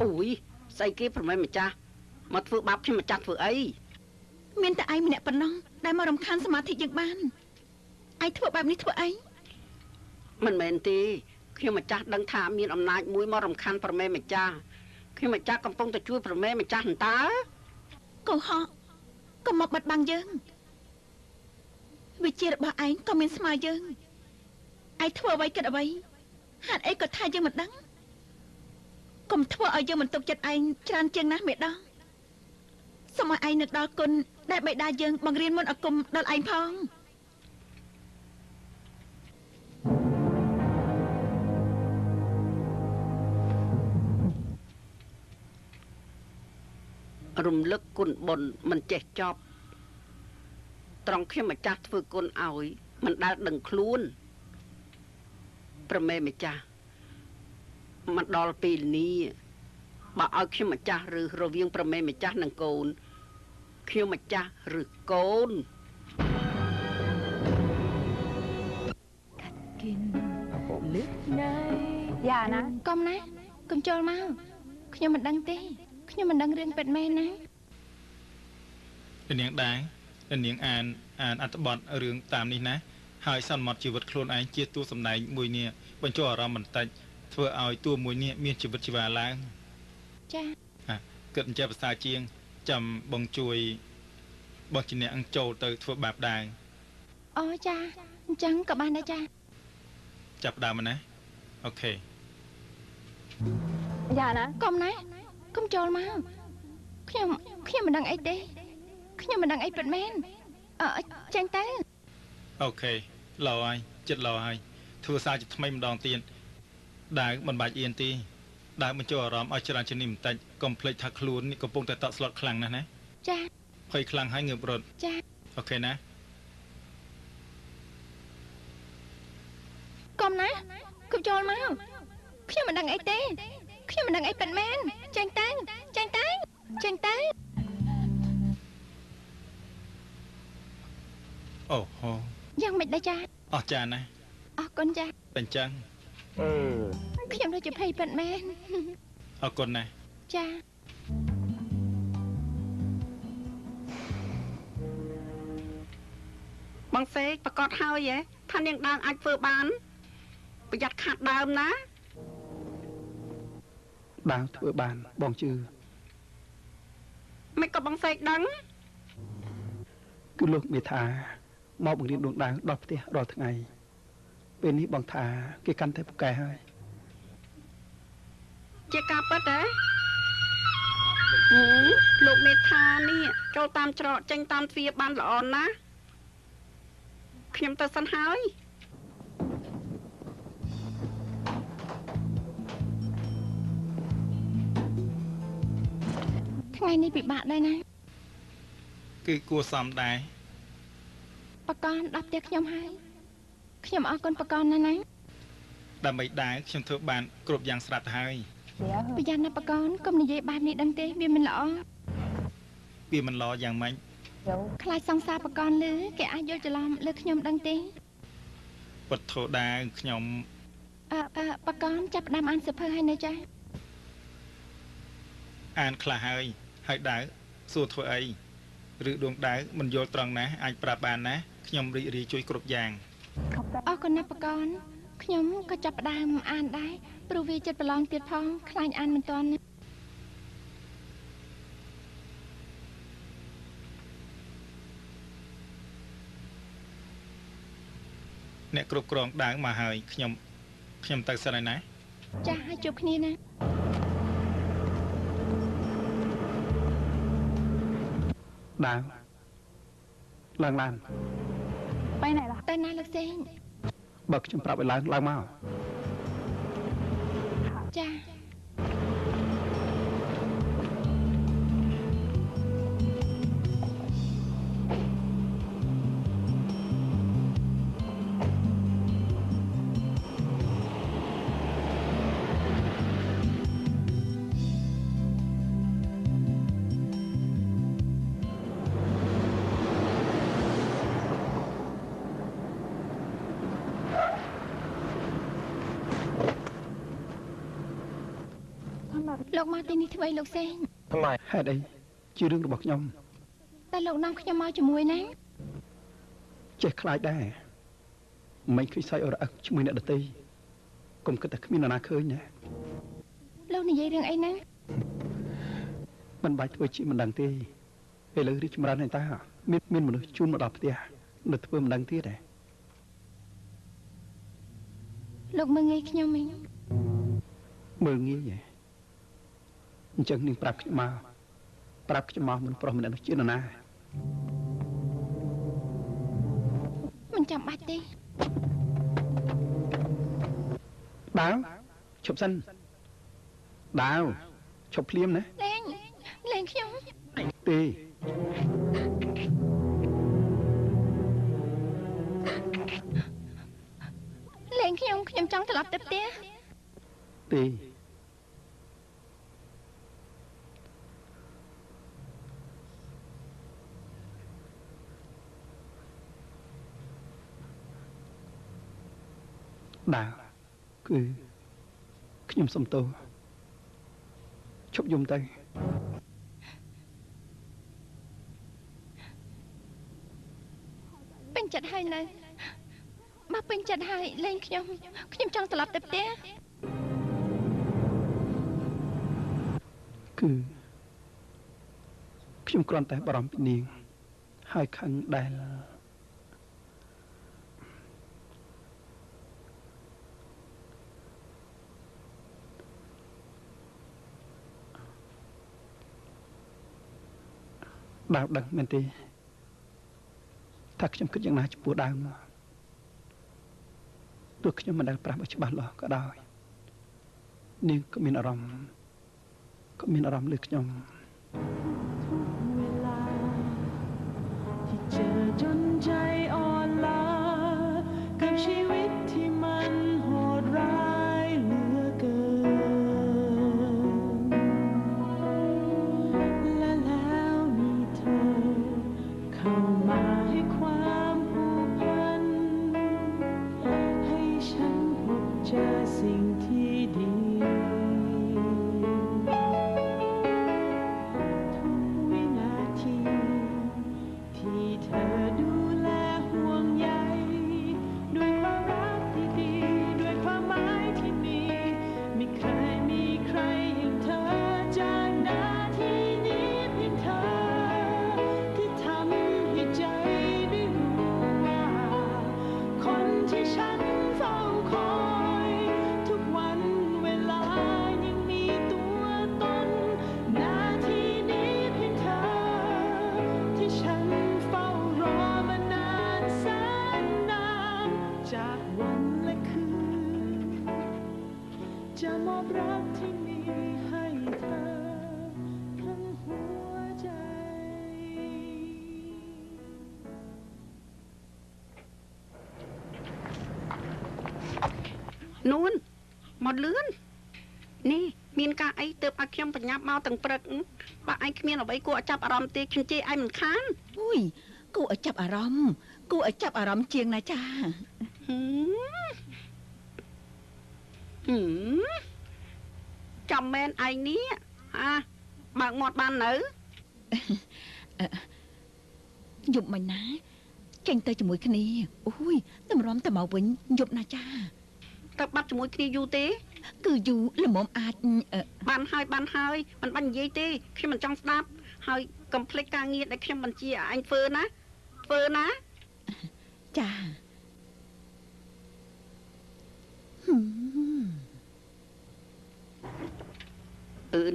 អូយស្អីគេប្រមេម្ចាស់មកធ្វើបាបខ្ញុំម្ចាស់ធ្វើអីមានតែឯងម្នាក់ប៉ុណ្ណោះដែលមករំខានសមាធិយើងបានឯងធ្វើបែបនេះធ្វើអីមិនមែនទេខ្ញុំម្ចាស់ដឹងថាមានអំណាចមួយមករំខានប្រមេម្ចាស់ខ្ញុំម្ចាស់កំពុងតែជួយប្រមេម្ចាស់តើកុហកកុំមកបាត់បង់យើងវិជារបស់ឯងក៏មានស្មើយើងឯងធ្វើអ្វីគិតអ្វីហេតុអីក៏ថាយើងមិនដឹងកុំធ្វើឲ្យយើងមិនទុកចិត្តឯងច្រើនជាងណាស់មេដោះសូមឲ្យឯងនឹកដល់គុណដែលបិតាយើងបង្រៀនមុនអាគមដល់ឯងផងរំលឹកគុណបុណ្យមិនចេះចប់ត្រង់ខ្ញុំម្ចាស់ធ្វើគុណឲ្យមិនដែលដឹងខ្លួនប្រមេម្ចាស់មកដល់ពេលនេះបើឲ្យខ្ញុំម្ចាស់ឬរវាងប្រមេម្ចាស់និងកូនខ្ញុំម្ចាស់ឬកូនកាត់គិនលឹកណៃយ៉ាណាកុំណាកុំចូលមកខ្ញុំមិនដឹងទេខ្ញុំមិនដឹងរឿងពិតមែនណានាងដែរនាងអានអត្ថបទរឿងតាមនេះណាហើយសន្មត់ជីវិតខ្លួនឯងជាតួសម្ដែងមួយនេះបញ្ចូលអារម្មណ៍បន្តិចធ្វើឲ្យតួមួយនេះមានជីវិតជីវ៉ាឡើងចាគិតអញ្ចឹងភាសាជាងចាំបងជួយ បោះជាអ្នកអង្គចូលទៅធ្វើបាបដែរ អូចាអញ្ចឹងក៏បានដែរចា ចាប់ដើមណាអូខេ យ៉ាណា កុំណាកុំចូលមកខ្ញុំមិនដឹងអីទេខ្ញុំមិនដឹងអីពិតមែនចាញ់ទៅ អូខេឡោហើយចិត្តឡោហើយធ្វើសារជាថ្មីម្ដងទៀតដើរមិនបាច់អៀនទេដើរបញ្ចូលអារម្មណ៍ឲ្យច្រើនជាងនេះបន្តិចកុំភ្លេចថាខ្លួននេះកំពុងតែតក់ស្លុតខ្លាំងណាស់ណា ចា ភ័យខ្លាំងហើយងើបរត់ ចា អូខេណា កុំណាកុំចូលមកខ្ញុំមិនដឹងអីទេខ្ញុំមិនដឹងអីពិតមែនចាញ់ទៅចាញ់ទៅចាញ់ទៅ អូហូ យ៉ាងមិនដែរចា អស់ចាណាស់ អរគុណចា តែអញ្ចឹង ខ្ញុំដូចជាភ័យពិតមែន អរគុណណាស់ ចា បងសេកប្រកាសហើយថានាងដើមអាចធ្វើបានប្រយ័ត្នខាត់ដើមណា ដើរធ្វើបានបងជឿ មិនក៏បងសេកដឹង គឺលោកមេថាមកបង្រៀនដួងដាវដល់ផ្ទះរាល់ថ្ងៃពេលនេះបងថាគេកាន់តែពូកែហើយ ជាការពិតទេលោកមេថានេះចូលតាមច្រកចេញតាមទ្វារបានល្អណាស់ខ្ញុំទៅសិនហើយ ថ្ងៃនេះពិបាកដែរណា គឺគួរសមដែរប កនដល់ផ្ទះខ្ញុំហើយខ្ញុំអរគុណបកនណាស់ណា ដើម្បីដើរខ្ញុំធ្វើបានគ្រប់យ៉ាងស្រាប់ទៅហើយ ប្រយ័ត្នណាបកនកុំនិយាយបែបនេះដឹងទេវាមិនល្អ វាមិនល្អយ៉ាងម៉េច ខ្លាចសង្សារបកនលើគេអាចយកច្រឡំលើខ្ញុំដឹងទេ ពុតធោដើរខ្ញុំ បកនចាប់ផ្ដើមអានសៀវភៅហើយនៅចា អានខ្លះហើយដើរសួរធ្វើអីឬដួងដើរមិនយល់ត្រង់ណាអាចប្រាប់បានណាខ្ញុំរីករាយជួយគ្រប់យ៉ាង អរគុណណាស់បកនខ្ញុំក៏ចាប់ផ្ដើមអានដែរព្រោះវាចិត្តប្រឡងទៀតផងខ្លាចអានមិនទាន់ណា អ្នកគ្រប់គ្រងដើរមកហើយខ្ញុំទៅសិនហើយណា ចាស់ឲ្យជួបគ្នាណា ដើរឡើងឡាន ไปไหนล่ะ ទៅណាលោកសេង បើខ្ញុំប្រាប់ឲ្យឡើងមក ចាស់ លោកមកទីនេះធ្វើអីលោកសេង ហេតុអីជារឿងរបស់ខ្ញុំ តែលោកនាំខ្ញុំមកជាមួយណា ចេះខ្លាចដែរមិនឃើញសាច់អរអឹកជាមួយអ្នកដទៃកុំគិតតែគ្មាននរណាឃើញណា លោកនិយាយរឿងអីណា មិនបាច់ធ្វើជាមិនដឹងទេឥឡូវរីកចម្រើនហើយតាមានមនុស្សជូនមកដល់ផ្ទះនៅធ្វើមិនដឹងទៀតទេ លោកមើងងាយខ្ញុំហ្មង មើលងាយហ៎អញ្ចឹងនាងប្រាប់ខ្ញុំមកមិនប្រុសម្នាក់នោះជានរណា មិនចាំបាច់ទេ ដាវឈប់សិនដាវឈប់ភ្លាមណា លេងខ្ញុំ ទេ លេងខ្ញុំចង់ត្រឡប់ទៅផ្ទះ ទេដាវគឺខ្ញុំសុំទោសឈប់យំទៅ ពេញចិត្តហើយនៅបើពេញចិត្តហើយលេងខ្ញុំចង់ត្រឡប់ទៅផ្ទះ គឺខ្ញុំគ្រាន់តែបារម្ភពីនាង ហើយខឹងដែលដើរដឹងមែនទេថាខ្ញុំគិតយ៉ាងណាចំពោះដើមទោះខ្ញុំមិនដែលប្រាប់ឲ្យច្បាស់លាស់ក៏ដោយនាងក៏មានអារម្មណ៍លើខ្ញុំ เจอจนใจอ่อนล้ากับชีวิตที่มันโหดร้ายเหลือเกินและแล้วมีเธอเข้ามาให้ความผูกพันให้ฉันพบเจอสิ่งที่ดีทุกวินาทีที่เธอดูแลห่วงใยด้วยความรักที่ดีด้วยความหมายที่มีไม่เคยมีใครอย่างเธอจากนาทีนี้เพียงเธอที่ทำให้ใจได้รู้ว่าคนที่ฉันเฝ้าคอยทุกวันเวลายังมีตัวตนนาทีนี้เพียงเธอที่ฉันเฝ้ารอมานานแสนนานจากวันและคืนจะมอบรักที่มีให้เธอทั้งหัวใจ នួនមកលឿននេះមានការអីទើបឲ្យខ្ញុំបញ្ញាប់មកទាំងព្រឹកបើឯងគ្មានអ្វីគួរឲ្យចាប់អារម្មណ៍ទេខ្ញុំជេរឯងមិនខាន អូយគួរឲ្យចាប់អារម្មណ៍ជាងណាចា ហឹមចាំមែនឯងនេះបើកមាត់បាននៅ យប់មិញណាចេញទៅជាមួយគ្នាអូយតម្រាំទៅមកវិញយប់ណាចា ទៅបាត់ជាមួយគ្នាយូរទេ គឺយូរល្មមអាច បានហើយមិនបាញ់និយាយទេខ្ញុំមិនចង់ស្ដាប់ហើយកុំភ្លេចការងារដែលខ្ញុំបញ្ជាឲ្យឯងធ្វើណា ចា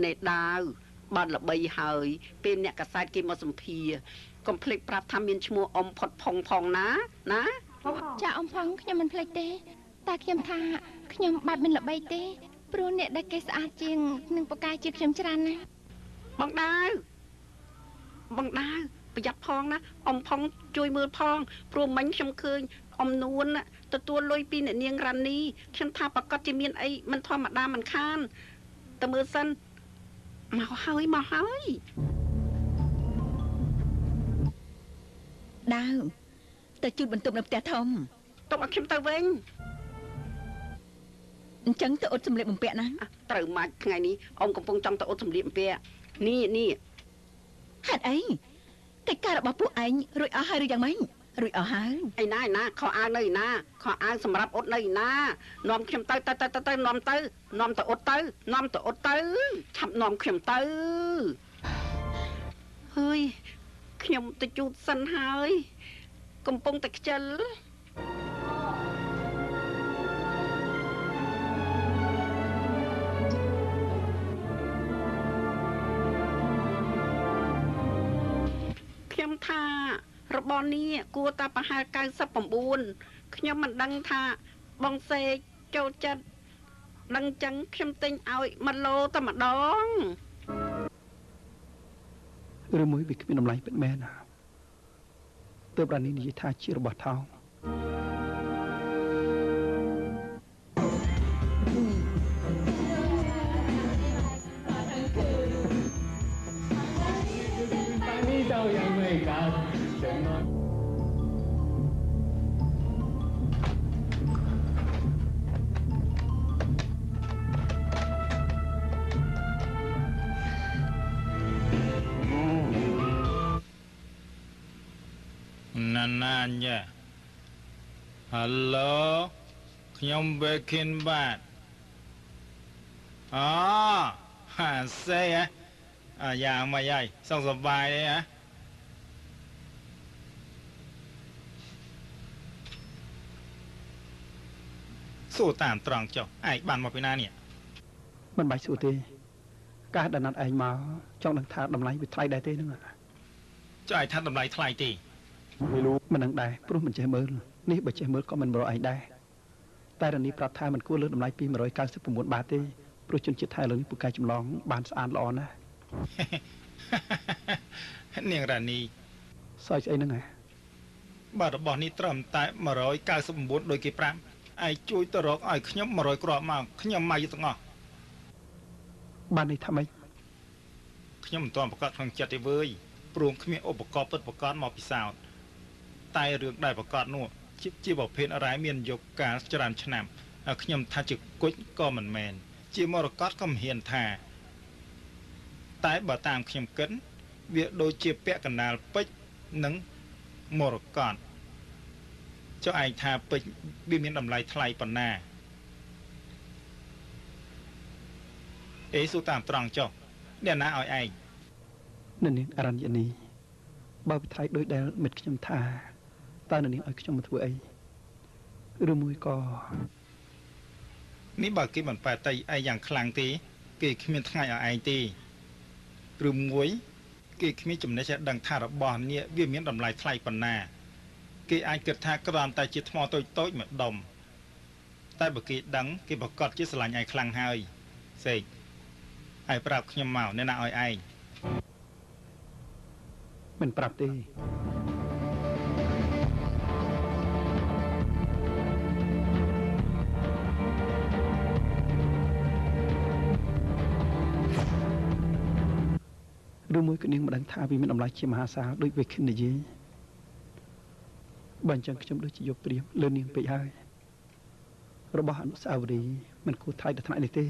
នេដាវបានល្បីហើយពេលអ្នកកសែតគេមកសម្ភារកុំភ្លេចប្រាប់ថាមានឈ្មោះអ៊ំផុតផងណា ចាអ៊ំផងខ្ញុំមិនភ្លេចទេតែខ្ញុំថាខ្ញុំបាត់មិនល្បីទេព្រោះអ្នកដែលគេស្អាតជាងនឹងប្រកាយជាខ្ញុំច្រើនណាស់ បងដាវប្រយ័ត្នផងណាអ៊ំផងជួយមើលផងព្រោះមិញខ្ញុំឃើញអ៊ំនួនទទួលលុយពីអ្នកនាងរ៉ានីខ្ញុំថាប្រកាសជាមានអីមិនធម្មតាមិនខានទៅមើលសិនមកហើយ ដាវទៅជូតបន្ទប់នៅផ្ទះធំ ទុកឲ្យខ្ញុំទៅវិញ អញ្ចឹងទៅអ៊ុតសម្លៀកបំពាក់ណា ត្រូវមកថ្ងៃនេះអ៊ំកំពុងចង់ទៅអ៊ុតសម្លៀកបំពាក់នេះ ហេតុអីកិច្ចការរបស់ពួកឯងរួចអស់ហើយឬយ៉ាងម៉េចរួចអស់ហើយ ឯណាខោអាវនៅឯណាខោអាវសម្រាប់អ៊ុតនៅឯណានាំខ្ញុំទៅនាំទៅអ៊ុតទៅឆាប់នាំខ្ញុំទៅហើយខ្ញុំទៅជូតសិនហើយកំពុងតែខ្ជិល ខ្ញុំថារបរនេះគួរតែប្រហែល99ខ្ញុំមិនដឹងថាបងសេកចូលចិត្តដឹងចឹងខ្ញុំទិញឲ្យ1 ឡូតែម្ដង ឬមួយវាគ្មានតម្លៃពិតមែនណាទើបរ៉ានីនិយាយថាជារបស់ថោង ណាញ៉ា Hello ខ្ញុំបេខិនបាទហាសេយ៉ាងម៉េចហើយសុខសប្បាយទេហ៎ សួរតាមត្រង់ចុះឯងបានមកពីណានេះ មិនបាច់សួរទេការដែលណាត់ឯងមកចង់ដឹងថាតម្លៃវាថ្លៃដែរទេហ្នឹង ចុះឯងថាតម្លៃថ្លៃទេ មិនรู้មិនដឹងដែរព្រោះមិនចេះមើលនេះបើចេះមើលក៏មិនរកឯងដែរតែរនីប្រាប់ថាមិនគួរលើសតម្លៃពី199 បាតទេព្រោះជនជាតិថៃឥឡូវនេះពូកែចម្លងបានស្អាតល្អណាស់ នាងរ៉ានី សើចស្អីហ្នឹងហ៎ បើរបស់នេះត្រឹមតែ199ដោយគេប្រាប់ឯងជួយទៅរកឲ្យខ្ញុំ100គ្រាប់មកខ្ញុំមកយកទាំងអស់ បាននេះថាម៉េច ខ្ញុំមិនទាន់ប្រកាសក្នុងចិត្តទេវើយព្រមគ្មានឧបករណ៍ពិតប្រាកដមកពិសោធន៍តែរឿងដែលប្រកាសនោះជាប្រភេទរ៉ែមានយកការច្រើនឆ្នាំខ្ញុំថាជាគុជក៏មិនមែនជាមរកតក៏មិនហ៊ានថាតែបើតាមខ្ញុំគិតវាដូចជាពាក់កណ្ដាលពេជ្រនិងមរកតចុះឯងថាពេជ្រវាមានតម្លៃថ្លៃប៉ុណ្ណាអេសួរតាមត្រង់ចុះអ្នកណាឲ្យឯង នៅនាងអរញ្ញនីបើវិថ្លៃដូចដែលមិត្តខ្ញុំថាតើនៅនាងឲ្យខ្ញុំមកធ្វើអីឬមួយក៏ នេះបើគេមិនប៉ែតៃឯងយ៉ាងខ្លាំងទេគេគ្មានថ្ងៃឲ្យឯងទេឬមួយគេគ្មានចំណេះចេះដឹងថារបស់នេះវាមានតម្លៃថ្លៃប៉ុណ្ណាគេអាចគិតថាគ្រាន់តែជាថ្មតូចតូចមួយដុំតែបើគេដឹងគេប្រកាសជាស្រឡាញ់ឯងខ្លាំងហើយសេកឯងប្រាប់ខ្ញុំមកអ្នកណាឲ្យឯង មិនប្រាប់ទេឬមួយក៏នាងមិនដឹងថាវាមានតម្លៃជាមហាសាលដូចវាខិននិយាយបើអញ្ចឹងខ្ញុំដូចជាយកព្រៀបលើនាងពេកហើយរបស់អនុស្សាវរីយ៍មិនគួរថ្លៃដល់ថ្នាក់នេះទេ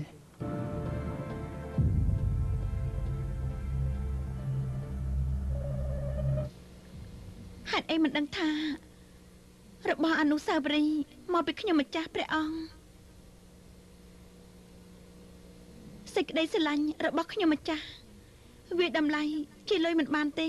ហេតុអីមិនដឹងថារបស់អនុស្សាវរីយ៍មកពីខ្ញុំម្ចាស់ព្រះអង្គសេចក្តីស្រឡាញ់របស់ខ្ញុំម្ចាស់វាតម្លៃជាលុយមិនបានទេ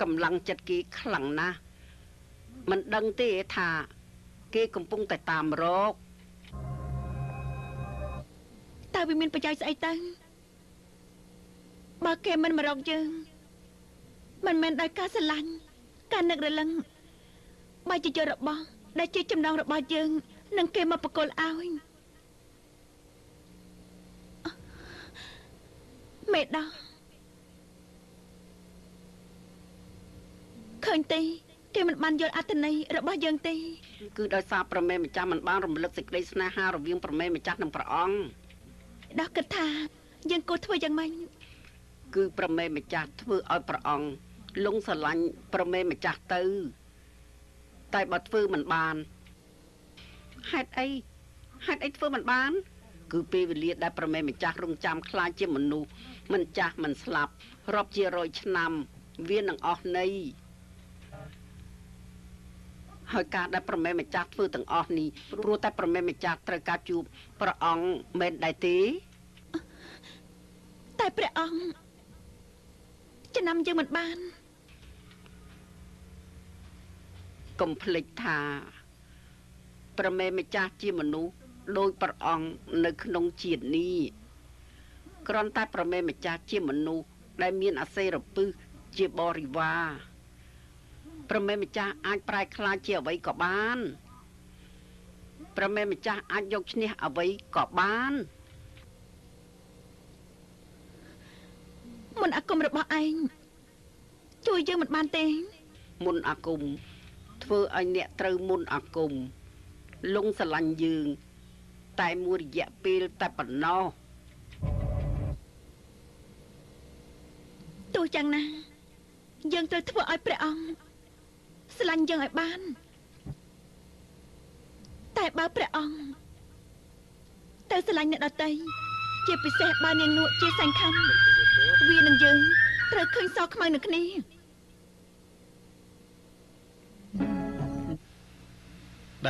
កម្លាំងចិត្តគេខ្លាំងណាស់មិនដឹងទេថាគេកំពុងតែតាមរក តើវាមានប្រយោជន៍ស្អីទៅបើគេមិនមករកយើងមិនមែនដោយការស្រឡាញ់ការនឹករលឹងបើជាយករបស់ដែលជាចំណងរបស់យើងនឹងគេមកបកគលឲ្យមេដោះឃើញទេគេមិនបានយល់អត្ថន័យរបស់យើងទេ គឺដោយសារប្រមេម្ចាស់មិនបានរំលឹកសេចក្តីស្នេហារវាងប្រមេម្ចាស់និងព្រះអង្គ ដោះគិតថាយើងគួរធ្វើយ៉ាងម៉េច គឺប្រមេម្ចាស់ធ្វើឲ្យព្រះអង្គលងស្រឡាញ់ប្រមេម្ចាស់ទៅតែបើធ្វើមិនបានហេតុអីធ្វើមិនបានគឺពេលវេលាដែលប្រមេម្ចាស់រងចាំខ្លាចជាមនុស្សមិនចាស់មិនស្លាប់រាប់ជារយឆ្នាំវានឹងអស់ន័យ ហើយការដែលប្រមេម្ចាស់ធ្វើទាំងអស់នេះព្រោះតែប្រមេម្ចាស់ត្រូវការជួបព្រះអង្គមិនដែរទេ តែព្រះអង្គចំណាំយើងមិនបាន កុំភ្លេចថាប្រមេម្ចាស់ជាមនុស្សដោយព្រះអង្គនៅក្នុងជាតិនេះគ្រាន់តែប្រមេម្ចាស់ជាមនុស្សដែលមានអាសេរពិសជាបរិវារ ប្រមេម្ចាស់អាចប្រែក្លាយជាអ្វីក៏បានប្រមេម្ចាស់អាចយកឈ្នះអ្វីក៏បាន មុនអាគមរបស់ឯងជួយយើងមិនបានទេ មុនអាគមធ្វើឲ្យអ្នកត្រូវមុនអាគមលងស្រឡាញ់យើងតែមួយរយៈពេលតែប៉ុណ្ណោះ ទោះយ៉ាងណាយើងត្រូវធ្វើឲ្យព្រះអង្គស្រឡាញ់យើងឲ្យបានតែបើព្រះអង្គទៅស្រឡាញ់អ្នកដទៃជាពិសេសបើនាងនួកជាសង្ខំ វានឹងយើងត្រូវឃើញសខ្មៅនឹងគ្នា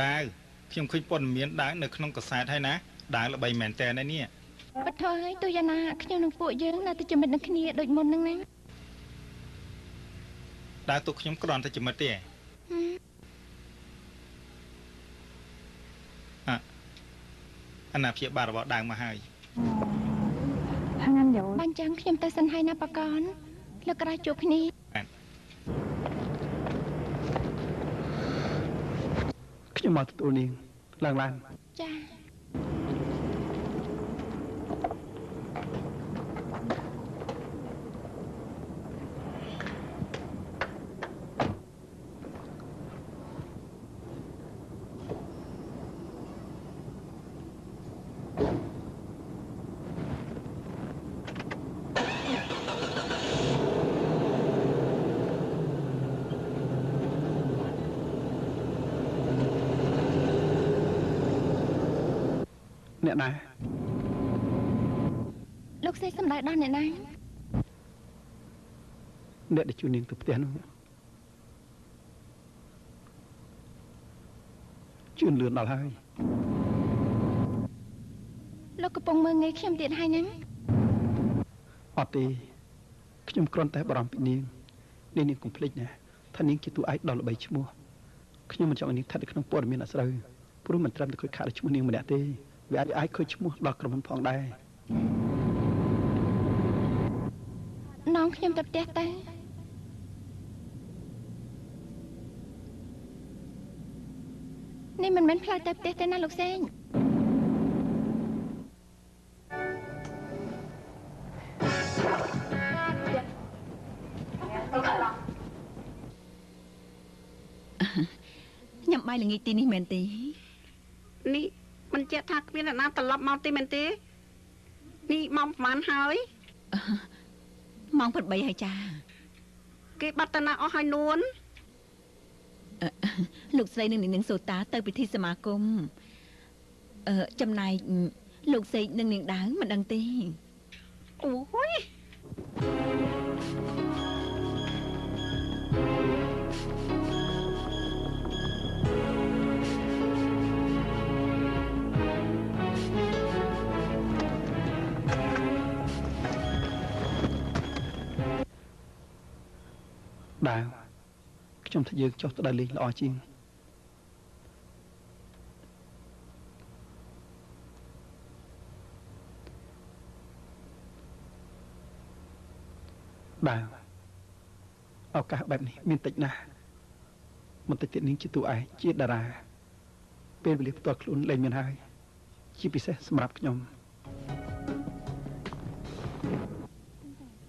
ដាវខ្ញុំឃើញព័ត៌មានដាវនៅក្នុងកាសែតហើយណាដាវល្បីមែនតើនេះបថយទោះយ៉ាងណាខ្ញុំនឹងពួកយើងនៅតែជាមិត្តនឹងគ្នាដូចមុនហ្នឹងណាដាវទុកខ្ញុំគ្រាន់តែជាមិត្តទេអាណាព្យាបាលរបស់ដាវមកហើយถ้างั้นเดี๋ยว បាញ់ចឹងខ្ញុំទៅសិនហើយណាបកនលើកក្រោយជួបគ្នា ខ្ញុំមកទទួលនាងឡើងឡាន ចា អ្នកណា លោកសេសំដៅដល់អ្នកណា អ្នកដែលជួយនាងទៅផ្ទះនោះជឿនលឿនដល់ហើយ លោកកំពុងមើលងាយខ្ញុំទៀតហើយហ្នឹង អត់ទេខ្ញុំគ្រាន់តែបារម្ភពីនាងនាងកុំភ្លេចណាថានាងជាតួឯកដ៏ល្បីឈ្មោះខ្ញុំមិនចង់ឲ្យនាងស្ថិតនៅក្នុងព័ត៌មានអស្ត្រូវព្រោះមិនត្រឹមតែខូចខាតឈ្មោះនាងម្នាក់ទេវាអាចខូចឈ្មោះដល់ក្រុមហ៊ុនផងដែរ น้องខ្ញុំទៅផ្ទះទៅនេះមិនមែនផ្លូវទៅផ្ទះទេណាលោកសេង ញ៉ាំបាយល្ងាចទីនេះមែនទេ នេះមិនចេះថាគ្មានអ្នកណាត្រឡប់មកទេមែនទេនេះម៉ោងប្រហែលហើយ ម៉ោង8ហើយចា គេបាត់តាណាអស់ហើយនួន លោកស្រីនឹងនាងសូតាទៅពិធីសមាគមចំណែកលោកសេកនិងនាងដាវមិនដឹងទេ អូយ ដាវខ្ញុំថាយើងចុះទៅដើរលេងល្អជាងដាវឱកាសបែបនេះមានតិចណាស់បន្តិចទៀតនាងជាតួឯកជាតារាពេលវេលាផ្ទាល់ខ្លួនលែងមានហើយជាពិសេសសម្រាប់ខ្ញុំ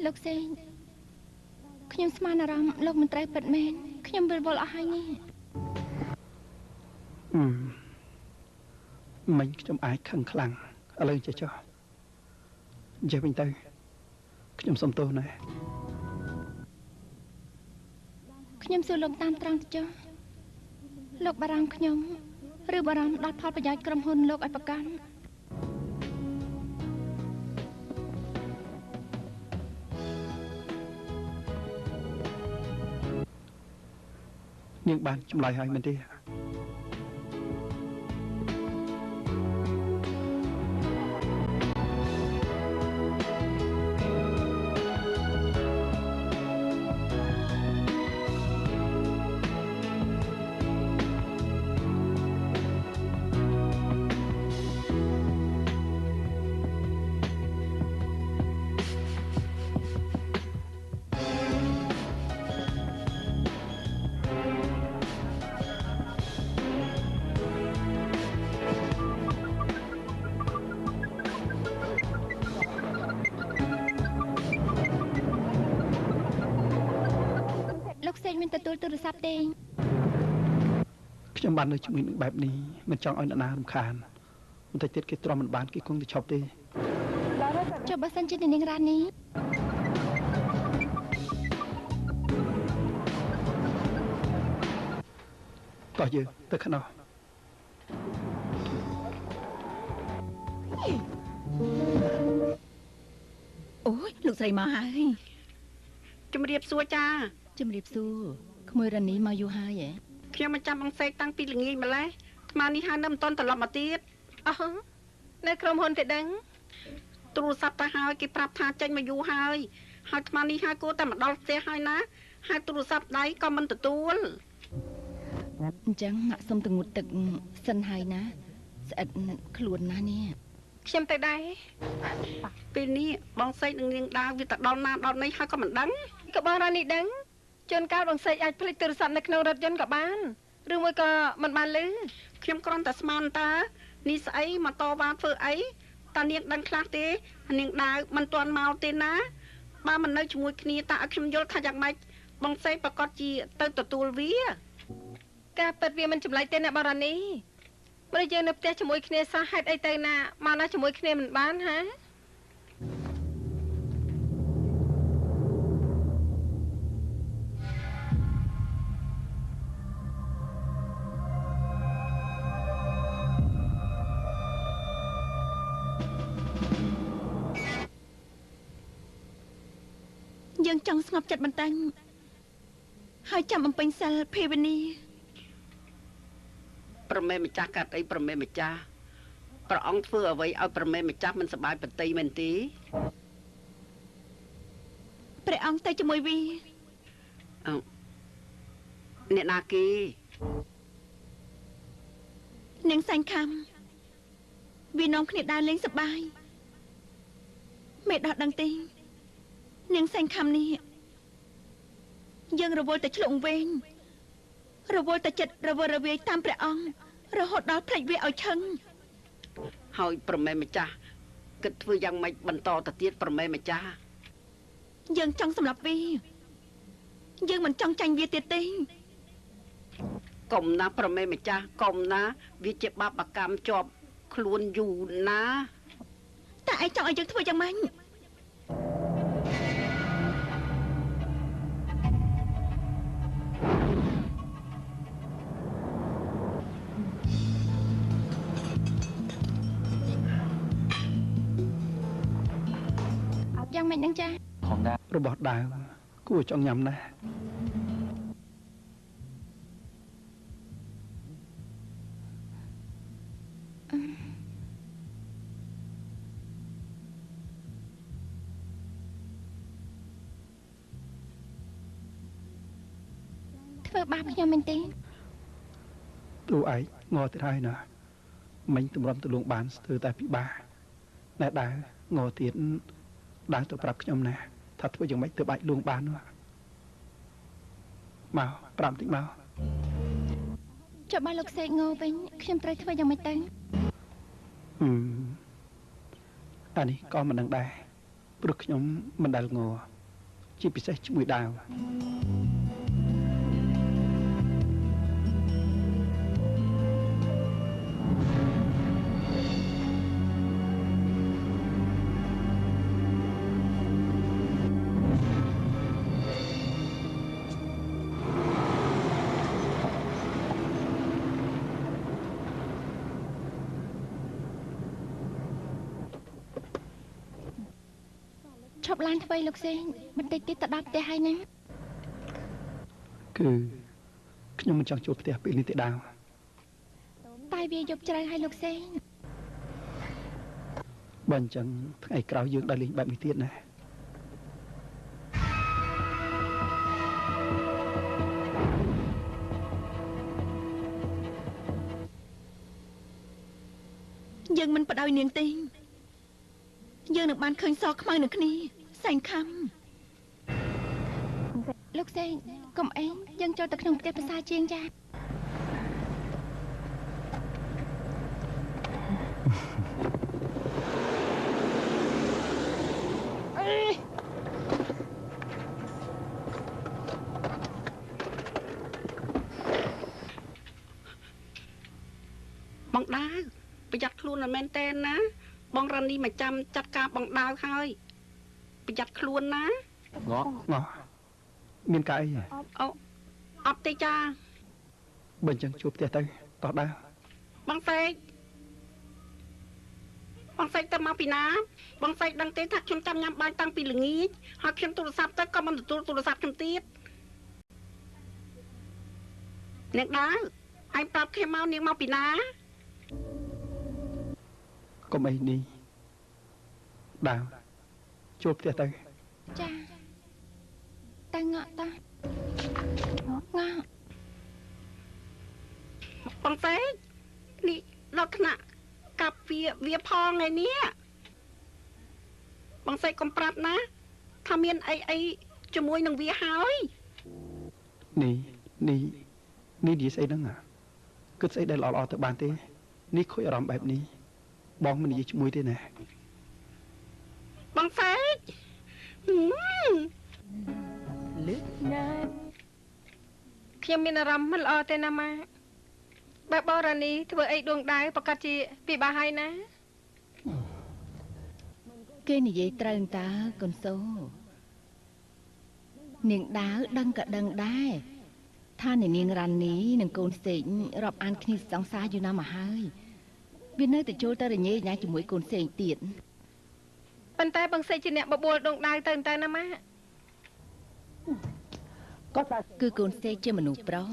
លោកសេងខ្ញុំស្មានអារម្មណ៍លោកមិនត្រូវពិតមែនខ្ញុំវិលវល់អស់ហើយនេះ មិញខ្ញុំអាចខឹងខ្លាំងឥឡូវចេះចុះអញ្ចឹងវិញទៅខ្ញុំសុំទោសណា ខ្ញុំសួរលោកតាមត្រង់ទៅចុះលោកបារម្ភខ្ញុំឬបារម្ភដល់ផលប្រយោជន៍ក្រុមហ៊ុនលោកឲ្យប្រកាន់ នាងបានចម្លើយហើយមែនទេ លោកសេងមានទទួលទូរស័ព្ទទេ ខ្ញុំបាននៅជាមួយនឹងបែបនេះមិនចង់ឲ្យអ្នកណារំខានបន្តិចទៀតគេទ្រាំមិនបានគេគង់តែឈប់ទេ ចុះបើសិនជានាងរ៉ានី តោះយើងទៅខាងនោះ អូយ លោកស្រីមកហើយ ជំរាបសួរចា ជំរាបសួរក្មួយរ៉ានីមកយូរហើយហ៎ ខ្ញុំមកចាំបងសេកតាំងពីល្ងាចម្លេះអាត្មានេះហើយនៅមិនទាន់ត្រឡប់មកទៀតអស់នៅក្រុមហ៊ុនទេដឹងទូរស័ព្ទទៅហើយគេប្រាប់ថាចេញមកយូរហើយអាត្មានេះហើយគួរតែមកដល់ផ្ទះហើយណាហើយទូរស័ព្ទដៃក៏មិនទទួល អញ្ចឹងម៉ាក់សុំទៅងូតទឹកសិនហើយណាស្អិតខ្លួនណាស់នេះ ខ្ញុំទៅដែរពេលនេះបងសេកនឹងនាងដាវវាទៅដល់ណាដល់នេះហើយក៏មិនដឹងក៏បងរ៉ានីដឹងជួនកាលបងសេកអាចភ្លេចទូរស័ព្ទនៅក្នុងរថយន្តក៏បានឬមួយក៏មិនបានលឺខ្ញុំគ្រាន់តែស្មានតើនេះស្អីម៉ូតូវ៉ាធ្វើអីតានាងដឹងខ្លះទេនាងដាវមិនទាន់មកទេណាបើមិននៅជាមួយគ្នាតើឲ្យខ្ញុំយល់ថាយ៉ាងម៉េចបងសេកប្រកាសជាទៅទទួលវាការពិតវាមិនចម្លែកទេណាបងរ៉ានីបើយើងនៅផ្ទះជាមួយគ្នាសោះហេតុអីទៅណាមកណាជាមួយគ្នាមិនបានហាយើងចង់ស្ងប់ចិត្តបន្តិចហើយចាំបំពេញសិលភាវនាប្រមេម្ចាស់កាត់អីប្រមេម្ចាស់ព្រះអង្គធ្វើអ្វីឲ្យប្រមេម្ចាស់មិនសប្បាយបន្តិចមែនទេ ព្រះអង្គទៅជាមួយវា អ្នកណាគេ នាងសាញ់ខំវានាំគ្នាដើរលេងសប្បាយមេដោះដឹងទេនាងសាញ់ខំនេះយើងរវល់តែឆ្លងវែងរវល់តែចិត្តរវើរវាយតាមព្រះអង្គរហូតដល់ភ្លេចវាឲ្យឈឹងហើយប្រមេម្ចាស់គិតធ្វើយ៉ាងម៉េចបន្តទៅទៀតប្រមេម្ចាស់យើងចង់សម្លាប់វាយើងមិនចង់ចាញ់វាទៀតទេកុំណាប្រមេម្ចាស់កុំណាវាជាបាបកម្មជាប់ខ្លួនយូរណាតែឯងចង់ឲ្យយើងធ្វើយ៉ាងម៉េចយ៉ាងម៉េចនឹងចារបស់ដើមគួរចង់ញ៉ាំណាស់ធ្វើបាបខ្ញុំមែនទេទូឯងងទៀតហើយណាមិញទម្រាំទលងបានស្ទើរតែពិបាកណែដើងទៀតដើរទៅប្រាប់ខ្ញុំណាថាធ្វើយ៉ាងម៉េចទើបអាចលួងបាននោះមកប្រាប់តិចមកចុះបើលោកសេកងវិញខ្ញុំត្រូវធ្វើយ៉ាងម៉េចទៅអានេះក៏មិនដឹងដែរព្រោះខ្ញុំមិនដែលងជាពិសេសជាមួយដាវឈប់ឡានធ្វើលោកសេងបន្តិចទៀតទៅដល់ផ្ទះហើយណាគឺខ្ញុំមិនចង់ចូលផ្ទះពេលនេះទេដាវតែវាយប់ជ្រៅហើយលោកសេងបើអញ្ចឹងថ្ងៃក្រោយយើងដើរលេងបែបនេះទៀតណាយើងមិនបដ ாய் នាងទេយើងនឹងបានឃើញសខ្មៅនឹងគ្នាសែងខំលោកសេងកុំអេងយើងចូលទៅក្នុងផ្ទះភាសាជាងចាបងដាវប្រយ័ត្នខ្លួនមែនតើណាបងរ៉ានីមកចាំចាត់ការបងដាវហើយប្រយ័ត្នខ្លួនណាងមានការអីអូអត់ទេចាបើអញ្ចឹងជួបផ្ទះទៅតោះដាវបងសេក បងសេចទៅមកពីណាបងសេចដឹងទេថាខ្ញុំចាំញ៉ាំបាយតាំងពីល្ងាចហើយខ្ញុំទូរស័ព្ទទៅក៏មិនទទួលទូរស័ព្ទខ្ញុំទៀតនាងដាវឯងប្រាប់ខ្ញុំមកនាងមកពីណាកុំអីនេះដាវចូលផ្ទះទៅចាតែងក់តាងក់បងសេចនេះលក្ខណៈកាប់វាផងថ្ងៃនេះបងសេចកុំប្រាប់ណាថាមានអីជាមួយនឹងវាហើយនេះនិយាយស្អីហ្នឹងគិតស្អីដែលល្អទៅបានទេនេះខូចអារម្មណ៍បែបនេះបងមិននិយាយជាមួយទេណាបងសេចលឹកណាស់ខ្ញុំមានអារម្មណ៍មិនល្អទេណាម៉ាបើបរនីធ្វើអីដួងដៅប្រកាសជាពិបាកហើយណាគេនិយាយត្រូវតើកូនសូនាងដាវដឹងក៏ដឹងដែរថានាងរ៉ានីនិងកូនសេងរាប់អានគ្នាសង្សារយូរណាស់មកហើយវានៅតែចូលទៅរញ៉េញ៉ាជាមួយកូនសេងទៀតប៉ុន្តែបងសេងជាអ្នកបបួលដួងដៅទៅណាម៉ាគឺកូនសេងជាមនុស្សប្រុស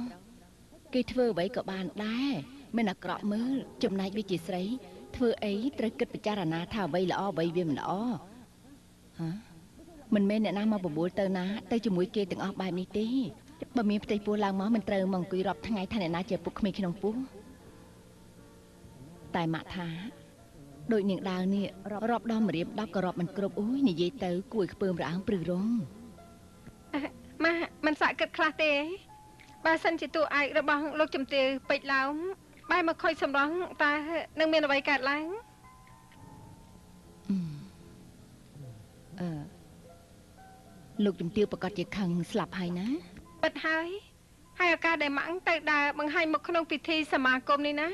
គេធ្វើអ្វីក៏បានដែរមិនអាក្រក់មើលចំណែកវាជាស្រីធ្វើអីត្រូវគិតពិចារណាថាអ្វីល្អអ្វីវាមិនល្អហ៎មិនមែនអ្នកណាមកបបួលទៅណាទៅជាមួយគេទាំងអស់បែបនេះទេបើមានផ្ទៃពោះឡើងមកមិនត្រូវមកអង្គុយរាប់ថ្ងៃថាអ្នកណាជាពុកក្មេងក្នុងពោះតែម៉ាក់ថាដូចនាងដាវនេះរាប់ដល់ម្រាម10ក៏រាប់មិនគ្រប់អូយនិយាយទៅគួយខ្ពើមរអើងព្រឹករងម៉ាមិនសាក់គិតខ្លះទេបើសិនជាតួឯករបស់លោកជំទាវពេជ្រឡោមបែរមកខូចសម្រងតើនឹងមានអ្វីកើតឡើងលោកជំទាវប្រកាសជាខឹងស្លាប់ហើយណាពិតហើយឱកាសដែលម៉ាក់ទៅដើរបង្ហាញមុខក្នុងពិធីសមាគមនេះណា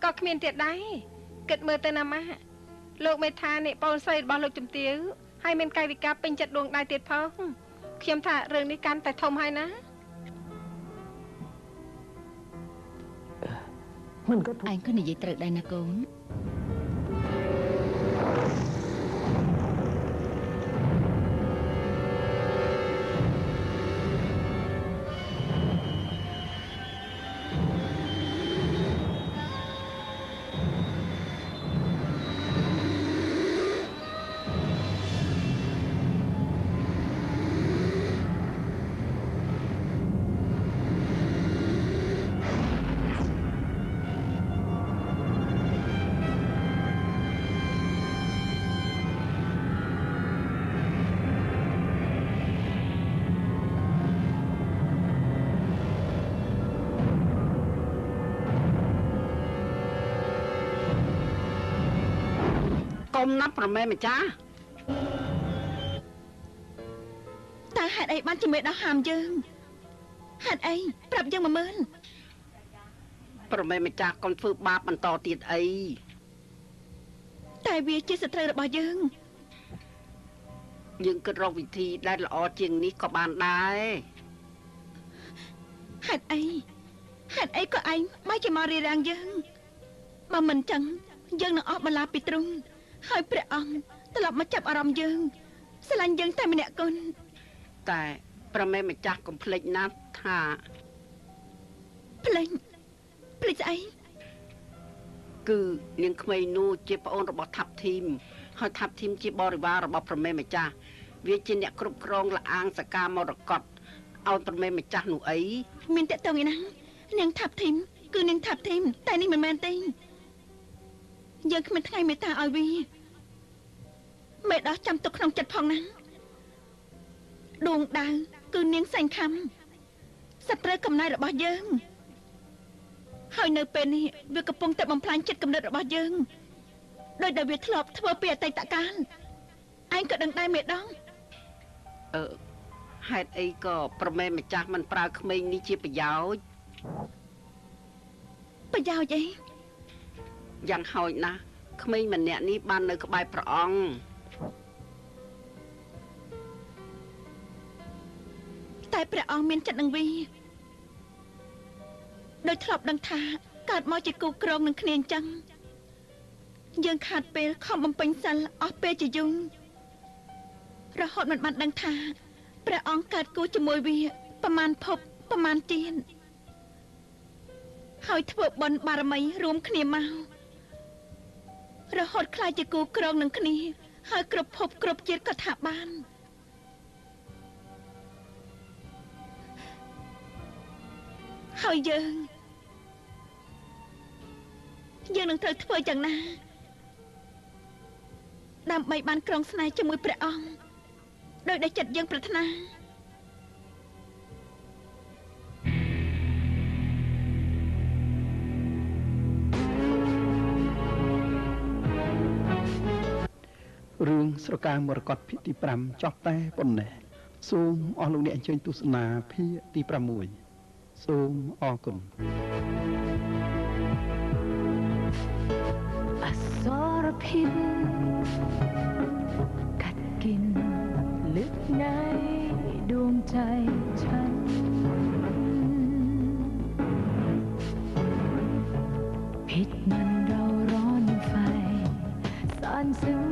ក៏គ្មានទៀតដែរគិតមើលទៅណាម៉ាលោកមេថានេះបូនស្រីរបស់លោកជំទាវហើយមានកាយវិការពេញចិត្តដួងដៃទៀតផងខ្ញុំថារឿងនេះកាន់តែធំហើយណាមិនក៏ឯងក៏និយាយត្រូវដែរណាកូនកុំណាប់ប្រមែម្ចាស់តើហេតុអីបានជំរាបដល់ហាមយើងហេតុអីប្រាប់យើងមកមើលប្រមែម្ចាស់កុំធ្វើបាបបន្តទៀតអីតែវាជាសត្រូវរបស់យើងគិតរកវិធីដែលល្អជាងនេះក៏បានដែរហេតុអីក៏ឯងមកជាមករារាំងយើងបើមិនចឹងយើងនឹងអស់បន្លាពីទ្រង់ហើយព្រះអង្គត្រឡប់មកចាប់អារម្មណ៍យើងស្រឡាញ់យើងតែម្នាក់គត់តែប្រមែម្ចាស់កុំភ្លេចណាស់ថាភ្លេចស្អីគឺនាងក្មេងនោះជាប្អូនរបស់ថាប់ធីមហើយថាប់ធីមជាបរិវាររបស់ប្រមែម្ចាស់វាជាអ្នកគ្រប់គ្រងលអាងសកាមរកតឲ្យប្រមែម្ចាស់នោះអីមានតកតងឯណានាងថាប់ធីមគឺនាងថាប់ធីមតែនេះមិនមែនទេយើងគ្មានថ្ងៃមេត្តាឲ្យវាមេដោះចាំទុកក្នុងចិត្តផងណាដួងដៅគឺនាងសែងខំសត្រូវកំណែរបស់យើងហើយនៅពេលនេះវាកំពុងតែបំផ្លាញចិត្តគំនិតរបស់យើងដោយដែលវាធ្លាប់ធ្វើពីអតីតកាលឯងក៏ដឹងដែរមេដងហេតុអីក៏ប្រមែម្ចាស់មិនប្រើក្មេងនេះជាប្រយោជន៍អីយ៉ាងហោចណាស់ក្មេងម្នាក់នេះបាននៅក្បែរព្រះអង្គតែព្រះអង្គមានចិត្តនឹងវាដោយធ្លាប់ដឹងថាកើតមកជាគូក្រងនឹងគ្នាអញ្ចឹង យើងខាត់ពេលខំបំពេញសិលអស់ពេលជាយូររហូតមិនបានដឹងថាព្រះអង្គកើតគូជាមួយវាប្រមាណភពប្រមាណទៀនហើយធ្វើបុណ្យបារមីរួមគ្នាមករហូតខ្លាចជាគូក្រងនឹងគ្នាហើយគ្រប់ភពគ្រប់ជាតិក៏ថាបានហើយយើងនឹងត្រូវធ្វើយ៉ាងណាដើម្បីបានក្រុងស្នេហ៍ជាមួយព្រះអង្គដោយដែលចិត្តយើងប្រាថ្នារឿងស្រកាមរកតភាគទី5ចប់តែប៉ុណ្ណេះសូមអស់លោកអ្នកអញ្ជើញទស្សនាភាគទី6សូមអរគុណអសរពិษកាត់កិនลึกในดวงใจฉันพิษมันเราร้อนไฟซ่อนซึ้ง